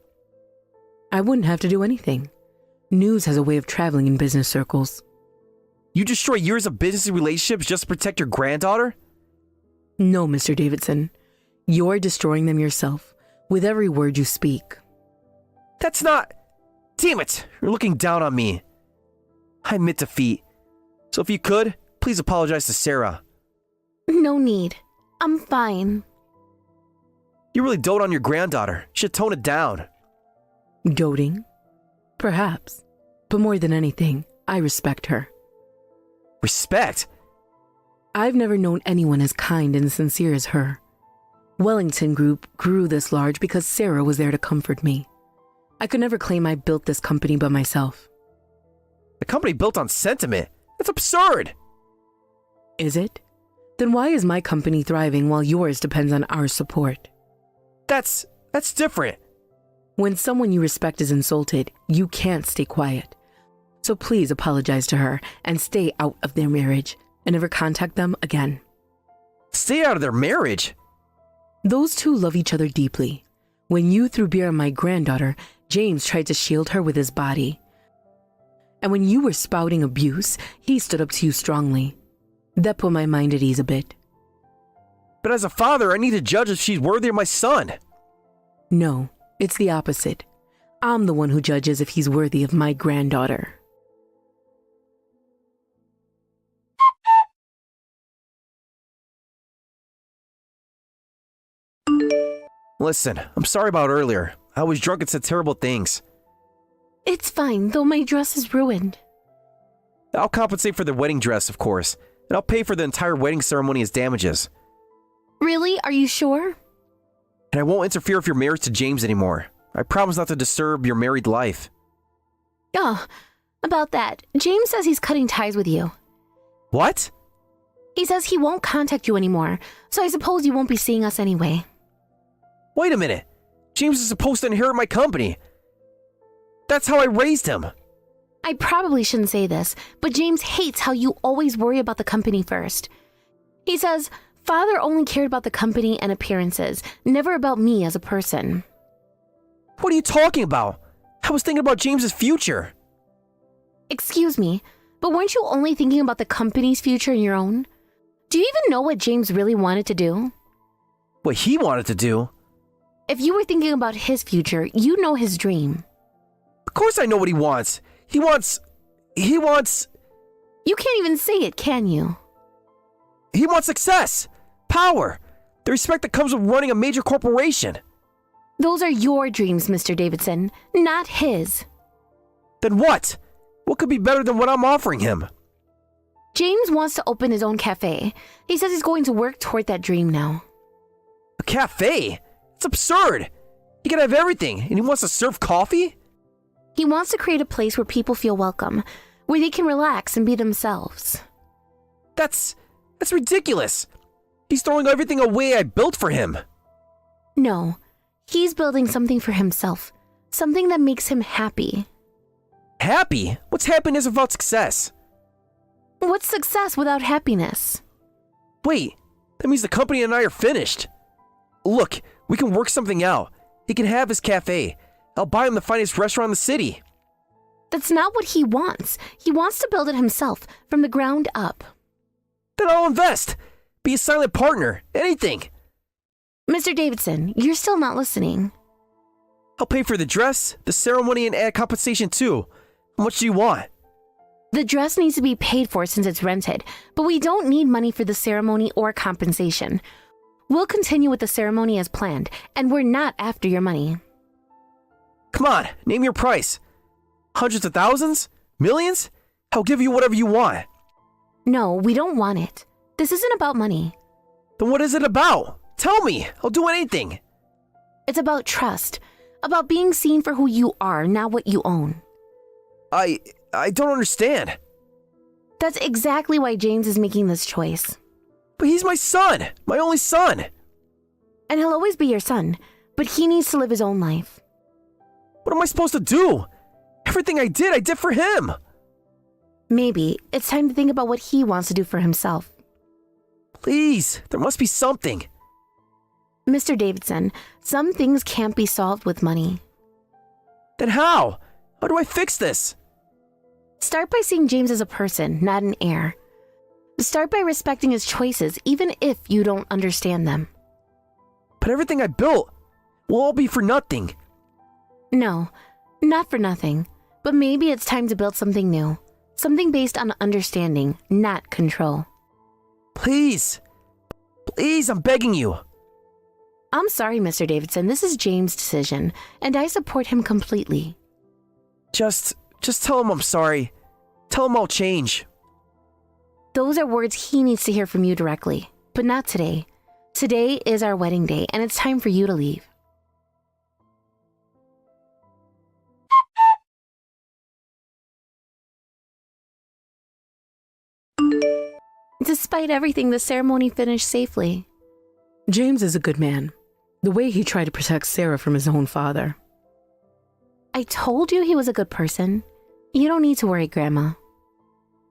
I wouldn't have to do anything. News has a way of traveling in business circles. You destroy years of business relationships just to protect your granddaughter? No, Mr. Davidson. You're destroying them yourself with every word you speak. That's not... Damn it! You're looking down on me. I admit defeat. So if you could, please apologize to Sarah. No need. I'm fine. You really dote on your granddaughter. You should tone it down. Doting? Perhaps. But more than anything, I respect her. Respect? I've never known anyone as kind and sincere as her. Wellington Group grew this large because Sarah was there to comfort me. I could never claim I built this company by myself. The company built on sentiment? That's absurd! Is it? Then why is my company thriving while yours depends on our support? That's different. When someone you respect is insulted, you can't stay quiet. So please apologize to her and stay out of their marriage and never contact them again. Stay out of their marriage? Those two love each other deeply. When you threw beer on my granddaughter, James tried to shield her with his body. And when you were spouting abuse, he stood up to you strongly. That put my mind at ease a bit. But as a father, I need to judge if she's worthy of my son. No, it's the opposite. I'm the one who judges if he's worthy of my granddaughter. Listen, I'm sorry about earlier. I was drunk and said terrible things. It's fine, though my dress is ruined. I'll compensate for the wedding dress, of course, and I'll pay for the entire wedding ceremony as damages. Really? Are you sure? And I won't interfere with your marriage to James anymore. I promise not to disturb your married life. Oh, about that. James says he's cutting ties with you. What? He says he won't contact you anymore, so I suppose you won't be seeing us anyway. Wait a minute. James is supposed to inherit my company. That's how I raised him. I probably shouldn't say this, but James hates how you always worry about the company first. He says, Father only cared about the company and appearances, never about me as a person. What are you talking about? I was thinking about James's future. Excuse me, but weren't you only thinking about the company's future and your own? Do you even know what James really wanted to do? What he wanted to do? If you were thinking about his future, you know his dream. Of course I know what he wants. He wants... You can't even say it, can you? He wants success, power, the respect that comes with running a major corporation. Those are your dreams, Mr. Davidson, not his. Then what? What could be better than what I'm offering him? James wants to open his own cafe. He says he's going to work toward that dream now. A cafe? It's absurd. He can have everything, and he wants to serve coffee? He wants to create a place where people feel welcome, where they can relax and be themselves. That's ridiculous. He's throwing everything away I built for him. No, he's building something for himself, something that makes him happy. Happy? What's happiness without success? What's success without happiness? Wait, that means the company and I are finished. Look, we can work something out. He can have his cafe. I'll buy him the finest restaurant in the city. That's not what he wants. He wants to build it himself, from the ground up. Then I'll invest. Be a silent partner. Anything. Mr. Davidson, you're still not listening. I'll pay for the dress, the ceremony, and add compensation too. How much do you want? The dress needs to be paid for since it's rented, but we don't need money for the ceremony or compensation. We'll continue with the ceremony as planned, and we're not after your money. Come on, name your price. Hundreds of thousands? Millions? I'll give you whatever you want. No, we don't want it. This isn't about money. Then what is it about? Tell me. I'll do anything. It's about trust, about being seen for who you are, not what you own. I don't understand. That's exactly why James is making this choice. But he's my son, my only son. And he'll always be your son, but he needs to live his own life. What am I supposed to do? Everything I did for him. Maybe it's time to think about what he wants to do for himself. Please, there must be something. Mr. Davidson, some things can't be solved with money. Then how? How do I fix this? Start by seeing James as a person, not an heir. Start by respecting his choices, even if you don't understand them. But everything I built will all be for nothing. No, not for nothing. But maybe it's time to build something new. Something based on understanding, not control. Please. Please, I'm begging you. I'm sorry, Mr. Davidson. This is James' decision, and I support him completely. Just tell him I'm sorry. Tell him I'll change. Those are words he needs to hear from you directly, but not today. Today is our wedding day, and it's time for you to leave. Despite everything, the ceremony finished safely. James is a good man. The way he tried to protect Sarah from his own father. I told you he was a good person. You don't need to worry, Grandma.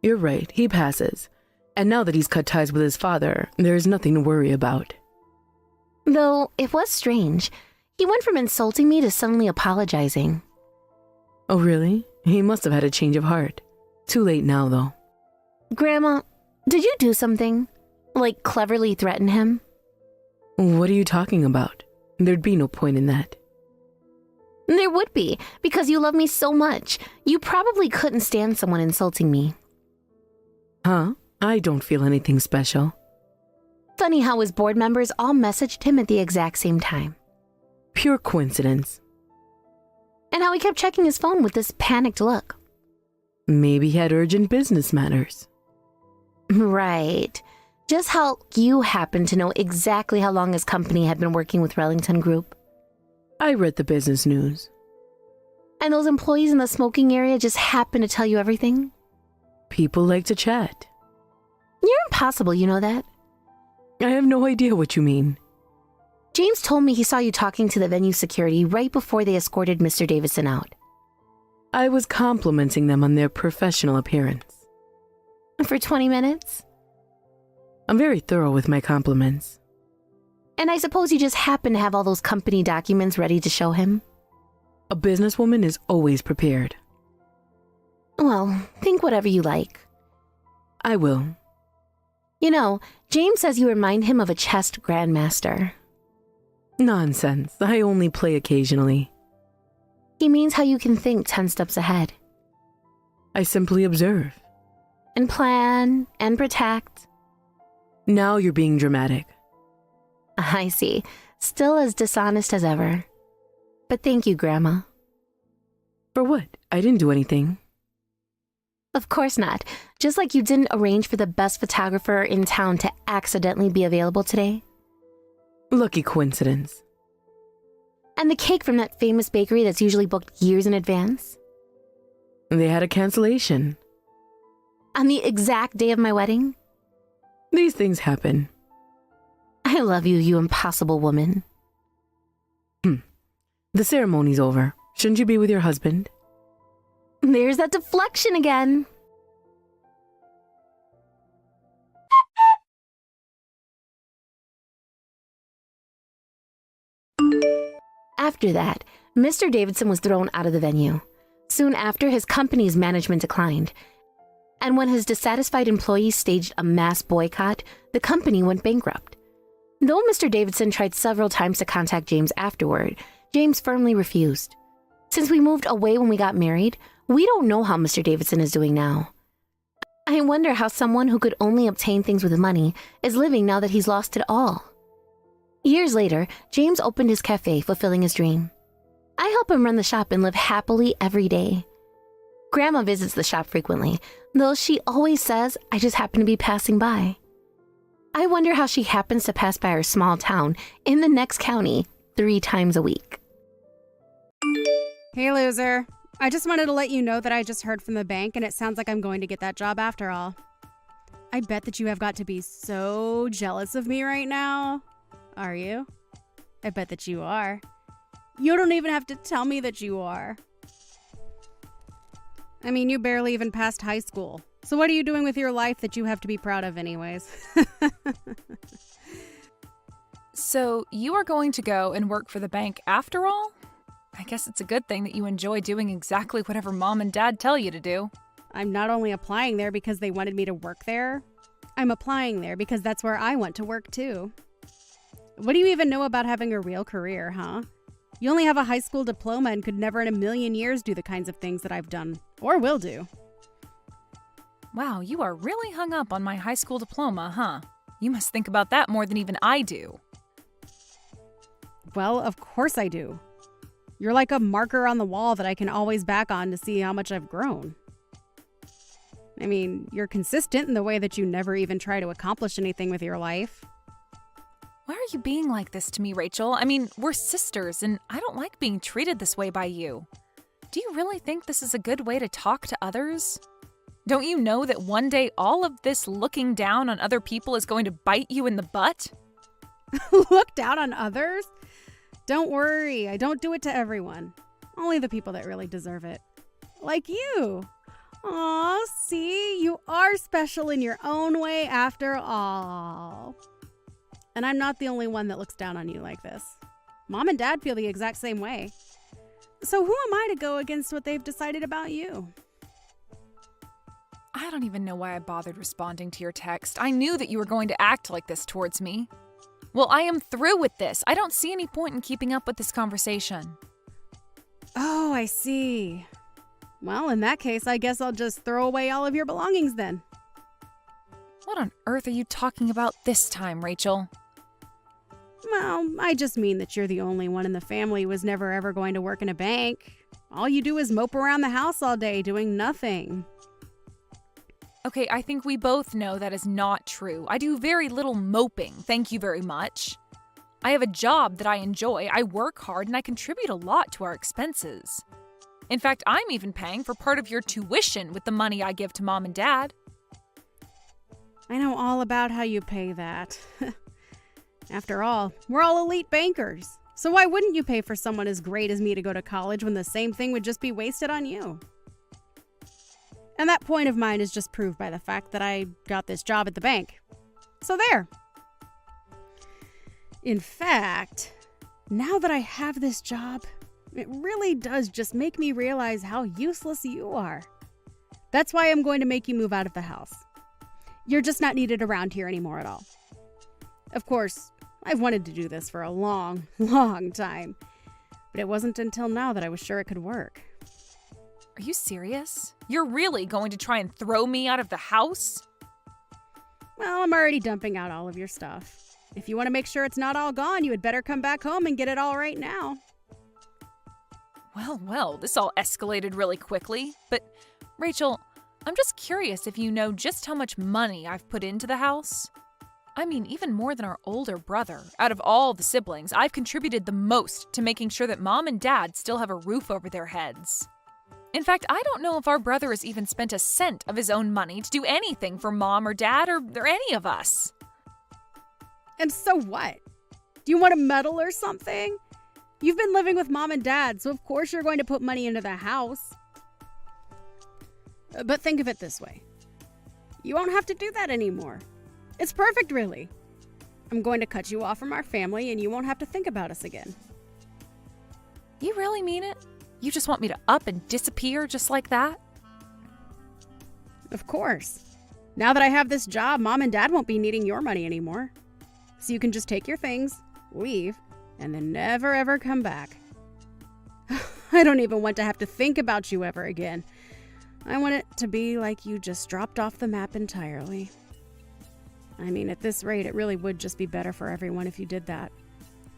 You're right, he passes. And now that he's cut ties with his father, there's nothing to worry about. Though it was strange. He went from insulting me to suddenly apologizing. Oh, really? He must have had a change of heart. Too late now, though. Grandma, did you do something? Like cleverly threaten him? What are you talking about? There'd be no point in that. There would be, because you love me so much. You probably couldn't stand someone insulting me. Huh? I don't feel anything special. Funny how his board members all messaged him at the exact same time. Pure coincidence. And how he kept checking his phone with this panicked look. Maybe he had urgent business matters. Right. Just how you happen to know exactly how long his company had been working with Rellington Group. I read the business news. And those employees in the smoking area just happen to tell you everything? People like to chat. You're impossible, you know that? I have no idea what you mean. James told me he saw you talking to the venue security right before they escorted Mr. Davidson out. I was complimenting them on their professional appearance. For 20 minutes? I'm very thorough with my compliments. And I suppose you just happen to have all those company documents ready to show him? A businesswoman is always prepared. Well, think whatever you like. I will. You know, James says you remind him of a chess grandmaster. Nonsense. I only play occasionally. He means how you can think 10 steps ahead. I simply observe. And plan, and protect. Now you're being dramatic. I see. Still as dishonest as ever. But thank you, Grandma. For what? I didn't do anything. Of course not. Just like you didn't arrange for the best photographer in town to accidentally be available today. Lucky coincidence. And the cake from that famous bakery that's usually booked years in advance. They had a cancellation. On the exact day of my wedding. These things happen. I love you, you impossible woman. The ceremony's over. Shouldn't you be with your husband? There's that deflection again. After that, Mr. Davidson was thrown out of the venue. Soon after, his company's management declined. And when his dissatisfied employees staged a mass boycott, the company went bankrupt. Though Mr. Davidson tried several times to contact James afterward, James firmly refused. Since we moved away when we got married, we don't know how Mr. Davidson is doing now. I wonder how someone who could only obtain things with money is living now that he's lost it all. Years later, James opened his cafe, fulfilling his dream. I help him run the shop and live happily every day. Grandma visits the shop frequently, though she always says I just happen to be passing by. I wonder how she happens to pass by our small town in the next county 3 times a week. Hey, loser. I just wanted to let you know that I just heard from the bank and it sounds like I'm going to get that job after all. I bet that you have got to be so jealous of me right now. Are you? I bet that you are. You don't even have to tell me that you are. I mean, you barely even passed high school. So what are you doing with your life that you have to be proud of anyways? So you are going to go and work for the bank after all? I guess it's a good thing that you enjoy doing exactly whatever mom and dad tell you to do. I'm not only applying there because they wanted me to work there. I'm applying there because that's where I want to work too. What do you even know about having a real career, huh? You only have a high school diploma and could never in a million years do the kinds of things that I've done, or will do. Wow, you are really hung up on my high school diploma, huh? You must think about that more than even I do. Well, of course I do. You're like a marker on the wall that I can always back on to see how much I've grown. I mean, you're consistent in the way that you never even try to accomplish anything with your life. Why are you being like this to me, Rachel? I mean, we're sisters, and I don't like being treated this way by you. Do you really think this is a good way to talk to others? Don't you know that one day all of this looking down on other people is going to bite you in the butt? Look down on others? Don't worry, I don't do it to everyone. Only the people that really deserve it. Like you. Aw, see, you are special in your own way after all. And I'm not the only one that looks down on you like this. Mom and Dad feel the exact same way. So who am I to go against what they've decided about you? I don't even know why I bothered responding to your text. I knew that you were going to act like this towards me. Well, I am through with this. I don't see any point in keeping up with this conversation. Oh, I see. Well, in that case, I guess I'll just throw away all of your belongings then. What on earth are you talking about this time, Rachel? Well, I just mean that you're the only one in the family who was never ever going to work in a bank. All you do is mope around the house all day doing nothing. Okay, I think we both know that is not true. I do very little moping, thank you very much. I have a job that I enjoy, I work hard, and I contribute a lot to our expenses. In fact, I'm even paying for part of your tuition with the money I give to Mom and Dad. I know all about how you pay that. After all, we're all elite bankers. So why wouldn't you pay for someone as great as me to go to college when the same thing would just be wasted on you? And that point of mine is just proved by the fact that I got this job at the bank. So there. In fact, now that I have this job, it really does just make me realize how useless you are. That's why I'm going to make you move out of the house. You're just not needed around here anymore at all. Of course, I've wanted to do this for a long, long time, but it wasn't until now that I was sure it could work. Are you serious? You're really going to try and throw me out of the house? Well, I'm already dumping out all of your stuff. If you want to make sure it's not all gone, you had better come back home and get it all right now. Well, this all escalated really quickly. But, Rachel, I'm just curious if you know just how much money I've put into the house. I mean, even more than our older brother. Out of all the siblings, I've contributed the most to making sure that Mom and Dad still have a roof over their heads. In fact, I don't know if our brother has even spent a cent of his own money to do anything for Mom or Dad or any of us. And so what? Do you want a medal or something? You've been living with Mom and Dad, so of course you're going to put money into the house. But think of it this way. You won't have to do that anymore. It's perfect, really. I'm going to cut you off from our family and you won't have to think about us again. You really mean it? You just want me to up and disappear just like that? Of course. Now that I have this job, Mom and Dad won't be needing your money anymore. So you can just take your things, leave, and then never ever come back. I don't even want to have to think about you ever again. I want it to be like you just dropped off the map entirely. I mean, at this rate, it really would just be better for everyone if you did that.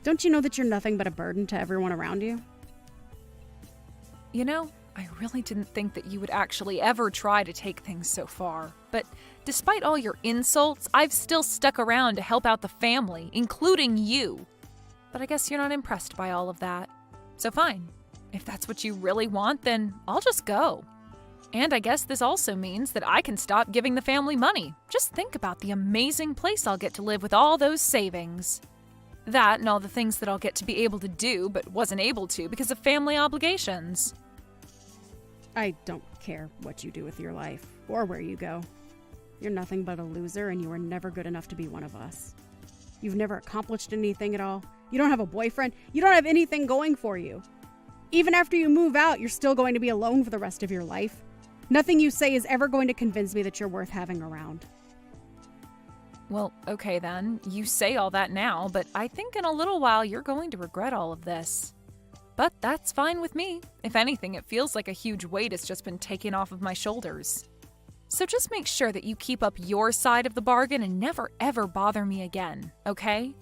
Don't you know that you're nothing but a burden to everyone around you? You know, I really didn't think that you would actually ever try to take things so far. But despite all your insults, I've still stuck around to help out the family, including you. But I guess you're not impressed by all of that. So fine. If that's what you really want, then I'll just go. And I guess this also means that I can stop giving the family money. Just think about the amazing place I'll get to live with all those savings. That and all the things that I'll get to be able to do but wasn't able to because of family obligations. I don't care what you do with your life or where you go. You're nothing but a loser and you were never good enough to be one of us. You've never accomplished anything at all. You don't have a boyfriend. You don't have anything going for you. Even after you move out, you're still going to be alone for the rest of your life. Nothing you say is ever going to convince me that you're worth having around. Well, okay then. You say all that now, but I think in a little while you're going to regret all of this. But that's fine with me. If anything, it feels like a huge weight has just been taken off of my shoulders. So just make sure that you keep up your side of the bargain and never ever bother me again, okay?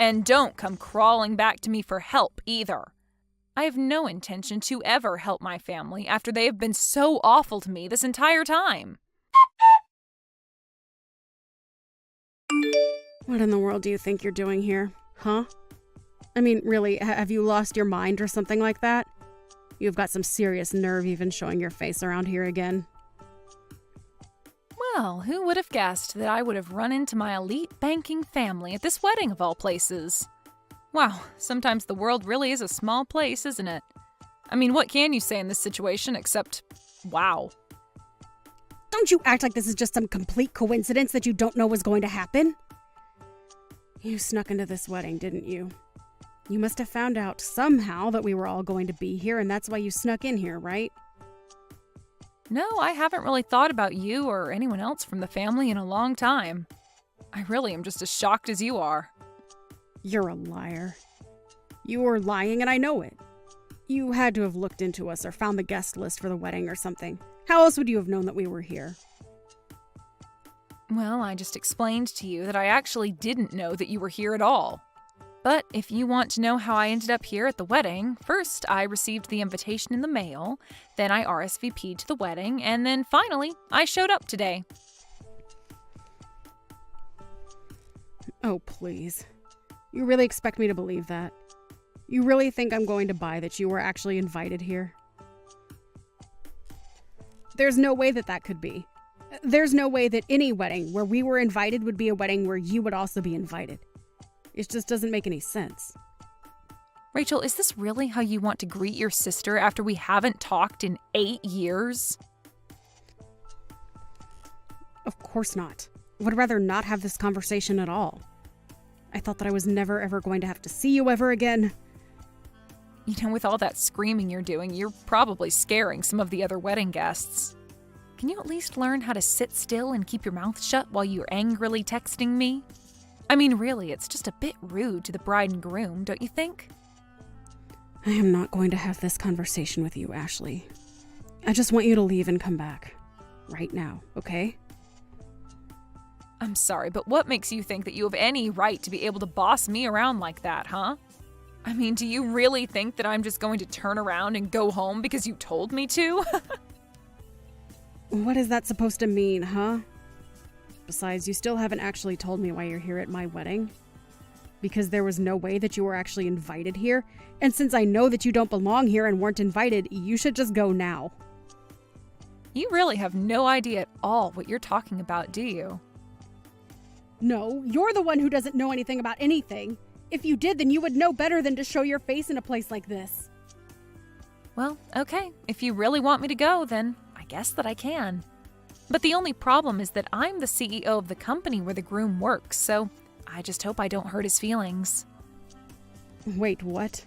And don't come crawling back to me for help either. I have no intention to ever help my family after they have been so awful to me this entire time. What in the world do you think you're doing here? Huh? I mean, really, have you lost your mind or something like that? You've got some serious nerve even showing your face around here again. Well, who would have guessed that I would have run into my elite banking family at this wedding of all places? Wow, sometimes the world really is a small place, isn't it? I mean, what can you say in this situation except, wow. Don't you act like this is just some complete coincidence that you don't know was going to happen. You snuck into this wedding, didn't you? You must have found out somehow that we were all going to be here, and that's why you snuck in here, right? No, I haven't really thought about you or anyone else from the family in a long time. I really am just as shocked as you are. You're a liar. You were lying, and I know it. You had to have looked into us or found the guest list for the wedding or something. How else would you have known that we were here? Well, I just explained to you that I actually didn't know that you were here at all. But if you want to know how I ended up here at the wedding, first I received the invitation in the mail, then I RSVP'd to the wedding, and then finally I showed up today. Oh, please. You really expect me to believe that? You really think I'm going to buy that you were actually invited here? There's no way that that could be. There's no way that any wedding where we were invited would be a wedding where you would also be invited. It just doesn't make any sense. Rachel, is this really how you want to greet your sister after we haven't talked in 8 years? Of course not. I would rather not have this conversation at all. I thought that I was never ever going to have to see you ever again. You know, with all that screaming you're doing, you're probably scaring some of the other wedding guests. Can you at least learn how to sit still and keep your mouth shut while you're angrily texting me? I mean, really, it's just a bit rude to the bride and groom, don't you think? I am not going to have this conversation with you, Ashley. I just want you to leave and come back. Right now, okay? I'm sorry, but what makes you think that you have any right to be able to boss me around like that, huh? I mean, do you really think that I'm just going to turn around and go home because you told me to? What is that supposed to mean, huh? Besides, you still haven't actually told me why you're here at my wedding. Because there was no way that you were actually invited here, and since I know that you don't belong here and weren't invited, you should just go now. You really have no idea at all what you're talking about, do you? No, you're the one who doesn't know anything about anything. If you did, then you would know better than to show your face in a place like this. Well, okay. If you really want me to go, then I guess that I can. But the only problem is that I'm the CEO of the company where the groom works, so I just hope I don't hurt his feelings. Wait, what?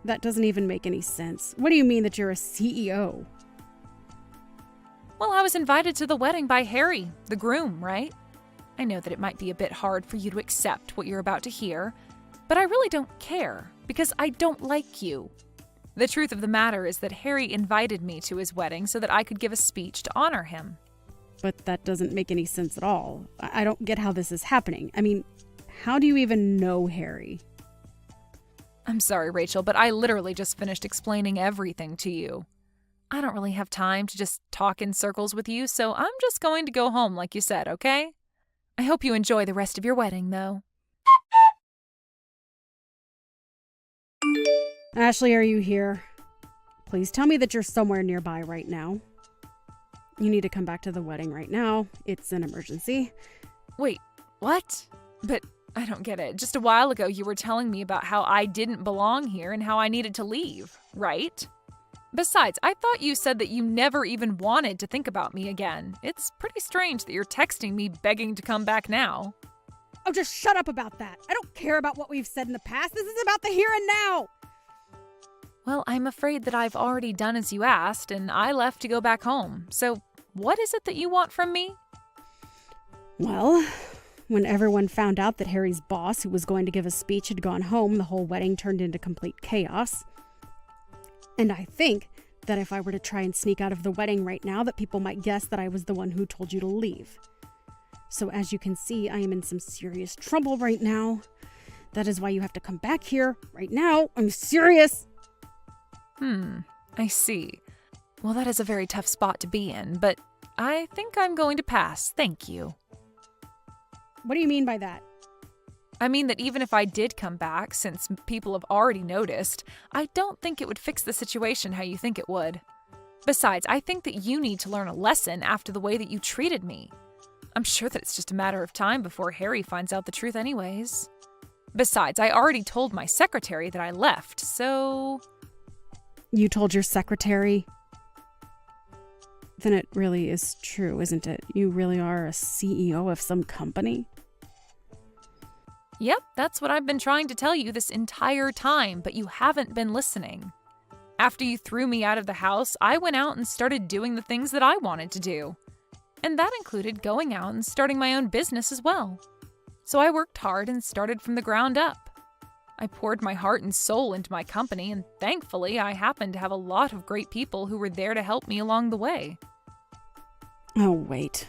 That doesn't even make any sense. What do you mean that you're a CEO? Well, I was invited to the wedding by Harry, the groom, right? I know that it might be a bit hard for you to accept what you're about to hear, but I really don't care, because I don't like you. The truth of the matter is that Harry invited me to his wedding so that I could give a speech to honor him. But that doesn't make any sense at all. I don't get how this is happening. I mean, how do you even know Harry? I'm sorry, Rachel, but I literally just finished explaining everything to you. I don't really have time to just talk in circles with you, so I'm just going to go home like you said, okay? I hope you enjoy the rest of your wedding, though. Ashley, are you here? Please tell me that you're somewhere nearby right now. You need to come back to the wedding right now. It's an emergency. Wait, what? But I don't get it. Just a while ago, you were telling me about how I didn't belong here and how I needed to leave, right? Besides, I thought you said that you never even wanted to think about me again. It's pretty strange that you're texting me begging to come back now. Oh, just shut up about that. I don't care about what we've said in the past. This is about the here and now. Well, I'm afraid that I've already done as you asked, and I left to go back home. So, what is it that you want from me? Well, when everyone found out that Harry's boss, who was going to give a speech, had gone home, the whole wedding turned into complete chaos. And I think that if I were to try and sneak out of the wedding right now, that people might guess that I was the one who told you to leave. So as you can see, I am in some serious trouble right now. That is why you have to come back here right now. I'm serious. I see. Well, that is a very tough spot to be in, but I think I'm going to pass. Thank you. What do you mean by that? I mean that even if I did come back, since people have already noticed, I don't think it would fix the situation how you think it would. Besides, I think that you need to learn a lesson after the way that you treated me. I'm sure that it's just a matter of time before Harry finds out the truth anyways. Besides, I already told my secretary that I left, so... You told your secretary? Then it really is true, isn't it? You really are a CEO of some company? Yep, that's what I've been trying to tell you this entire time, but you haven't been listening. After you threw me out of the house, I went out and started doing the things that I wanted to do. And that included going out and starting my own business as well. So I worked hard and started from the ground up. I poured my heart and soul into my company, and thankfully I happened to have a lot of great people who were there to help me along the way. Oh, wait.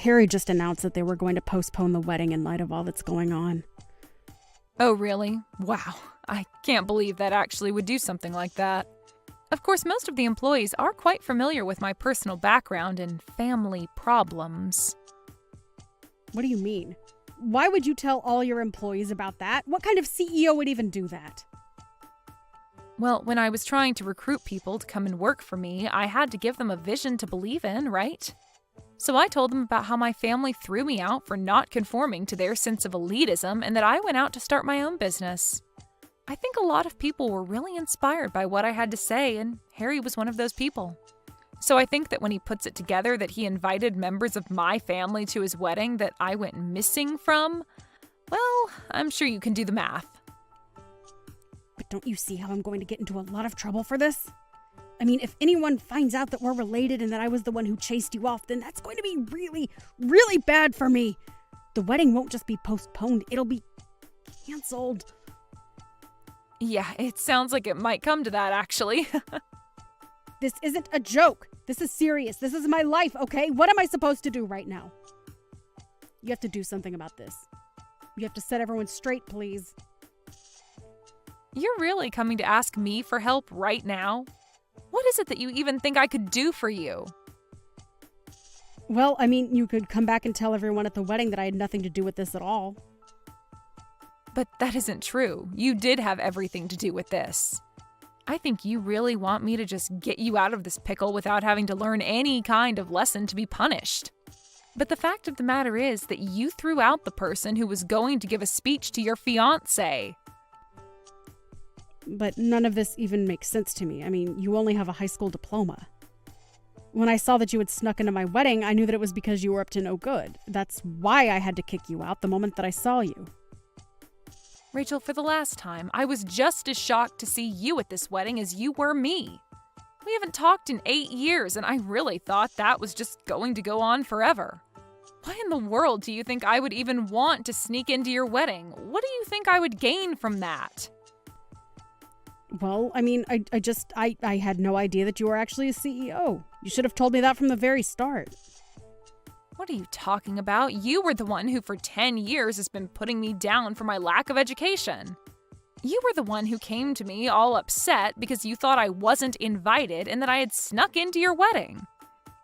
Harry just announced that they were going to postpone the wedding in light of all that's going on. Oh, really? Wow. I can't believe that actually would do something like that. Of course, most of the employees are quite familiar with my personal background and family problems. What do you mean? Why would you tell all your employees about that? What kind of CEO would even do that? Well, when I was trying to recruit people to come and work for me, I had to give them a vision to believe in, right? So I told them about how my family threw me out for not conforming to their sense of elitism and that I went out to start my own business. I think a lot of people were really inspired by what I had to say, and Harry was one of those people. So I think that when he puts it together that he invited members of my family to his wedding that I went missing from, well, I'm sure you can do the math. But don't you see how I'm going to get into a lot of trouble for this? I mean, if anyone finds out that we're related and that I was the one who chased you off, then that's going to be really, really bad for me. The wedding won't just be postponed, it'll be canceled. Yeah, it sounds like it might come to that, actually. This isn't a joke. This is serious. This is my life, okay? What am I supposed to do right now? You have to do something about this. You have to set everyone straight, please. You're really coming to ask me for help right now? What is it that you even think I could do for you? Well, I mean, you could come back and tell everyone at the wedding that I had nothing to do with this at all. But that isn't true. You did have everything to do with this. I think you really want me to just get you out of this pickle without having to learn any kind of lesson to be punished. But the fact of the matter is that you threw out the person who was going to give a speech to your fiancé. But none of this even makes sense to me. I mean, you only have a high school diploma. When I saw that you had snuck into my wedding, I knew that it was because you were up to no good. That's why I had to kick you out the moment that I saw you. Rachel, for the last time, I was just as shocked to see you at this wedding as you were me. We haven't talked in 8 years, and I really thought that was just going to go on forever. Why in the world do you think I would even want to sneak into your wedding? What do you think I would gain from that? Well, I mean, I had no idea that you were actually a CEO. You should have told me that from the very start. What are you talking about? You were the one who for 10 years has been putting me down for my lack of education. You were the one who came to me all upset because you thought I wasn't invited and that I had snuck into your wedding.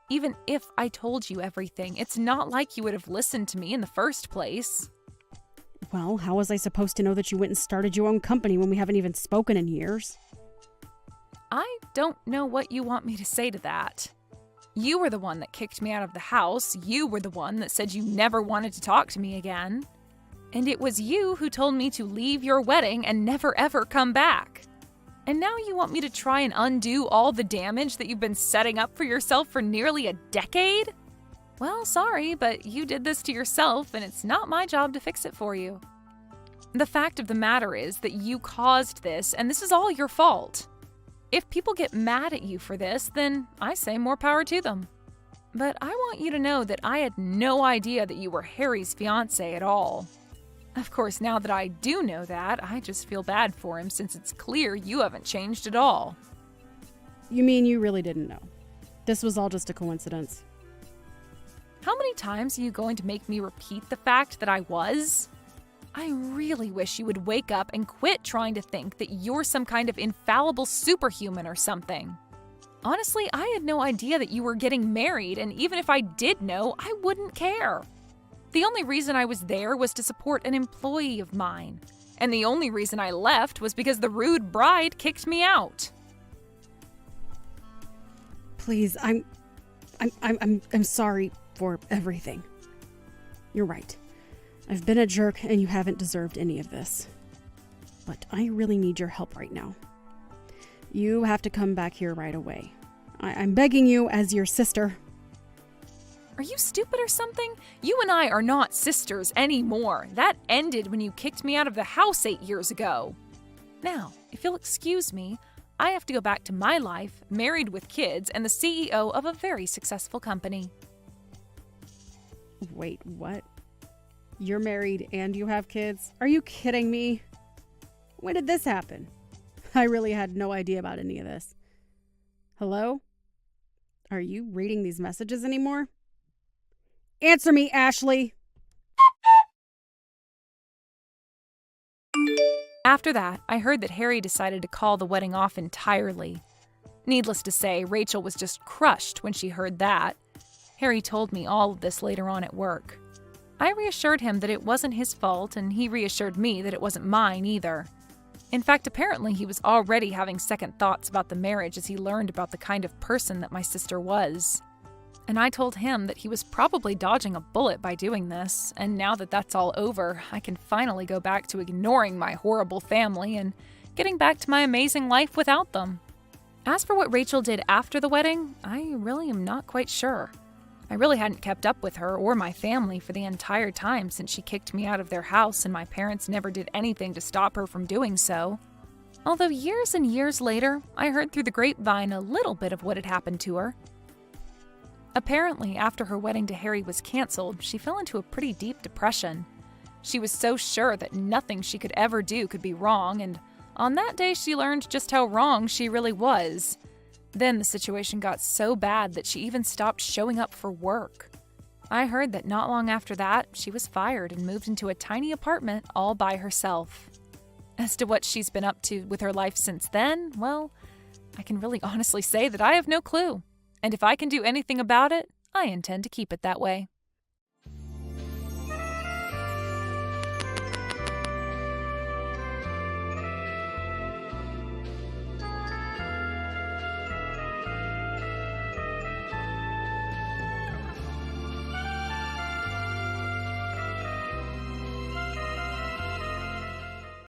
Even if I told you everything, it's not like you would have listened to me in the first place. Well, how was I supposed to know that you went and started your own company when we haven't even spoken in years? I don't know what you want me to say to that. You were the one that kicked me out of the house. You were the one that said you never wanted to talk to me again. And it was you who told me to leave your wedding and never ever come back. And now you want me to try and undo all the damage that you've been setting up for yourself for nearly a decade? Well, sorry, but you did this to yourself, and it's not my job to fix it for you. The fact of the matter is that you caused this, and this is all your fault. If people get mad at you for this, then I say more power to them. But I want you to know that I had no idea that you were Harry's fiancé at all. Of course, now that I do know that, I just feel bad for him since it's clear you haven't changed at all. You mean you really didn't know? This was all just a coincidence. How many times are you going to make me repeat the fact that I was? I really wish you would wake up and quit trying to think that you're some kind of infallible superhuman or something. Honestly, I had no idea that you were getting married, and even if I did know, I wouldn't care. The only reason I was there was to support an employee of mine, and the only reason I left was because the rude bride kicked me out. Please, I'm sorry for everything. You're right. I've been a jerk and you haven't deserved any of this. But I really need your help right now. You have to come back here right away. I'm begging you as your sister. Are you stupid or something? You and I are not sisters anymore. That ended when you kicked me out of the house 8 years ago. Now, if you'll excuse me, I have to go back to my life, married with kids, and the CEO of a very successful company. Wait, what? You're married and you have kids? Are you kidding me? When did this happen? I really had no idea about any of this. Hello? Are you reading these messages anymore? Answer me, Ashley! After that, I heard that Harry decided to call the wedding off entirely. Needless to say, Rachel was just crushed when she heard that. Harry told me all of this later on at work. I reassured him that it wasn't his fault, and he reassured me that it wasn't mine either. In fact, apparently he was already having second thoughts about the marriage as he learned about the kind of person that my sister was. And I told him that he was probably dodging a bullet by doing this, and now that that's all over, I can finally go back to ignoring my horrible family and getting back to my amazing life without them. As for what Rachel did after the wedding, I really am not quite sure. I really hadn't kept up with her or my family for the entire time since she kicked me out of their house, and my parents never did anything to stop her from doing so. Although years and years later, I heard through the grapevine a little bit of what had happened to her. Apparently, after her wedding to Harry was canceled, she fell into a pretty deep depression. She was so sure that nothing she could ever do could be wrong, and on that day she learned just how wrong she really was. Then the situation got so bad that she even stopped showing up for work. I heard that not long after that, she was fired and moved into a tiny apartment all by herself. As to what she's been up to with her life since then, well, I can really honestly say that I have no clue. And if I can do anything about it, I intend to keep it that way.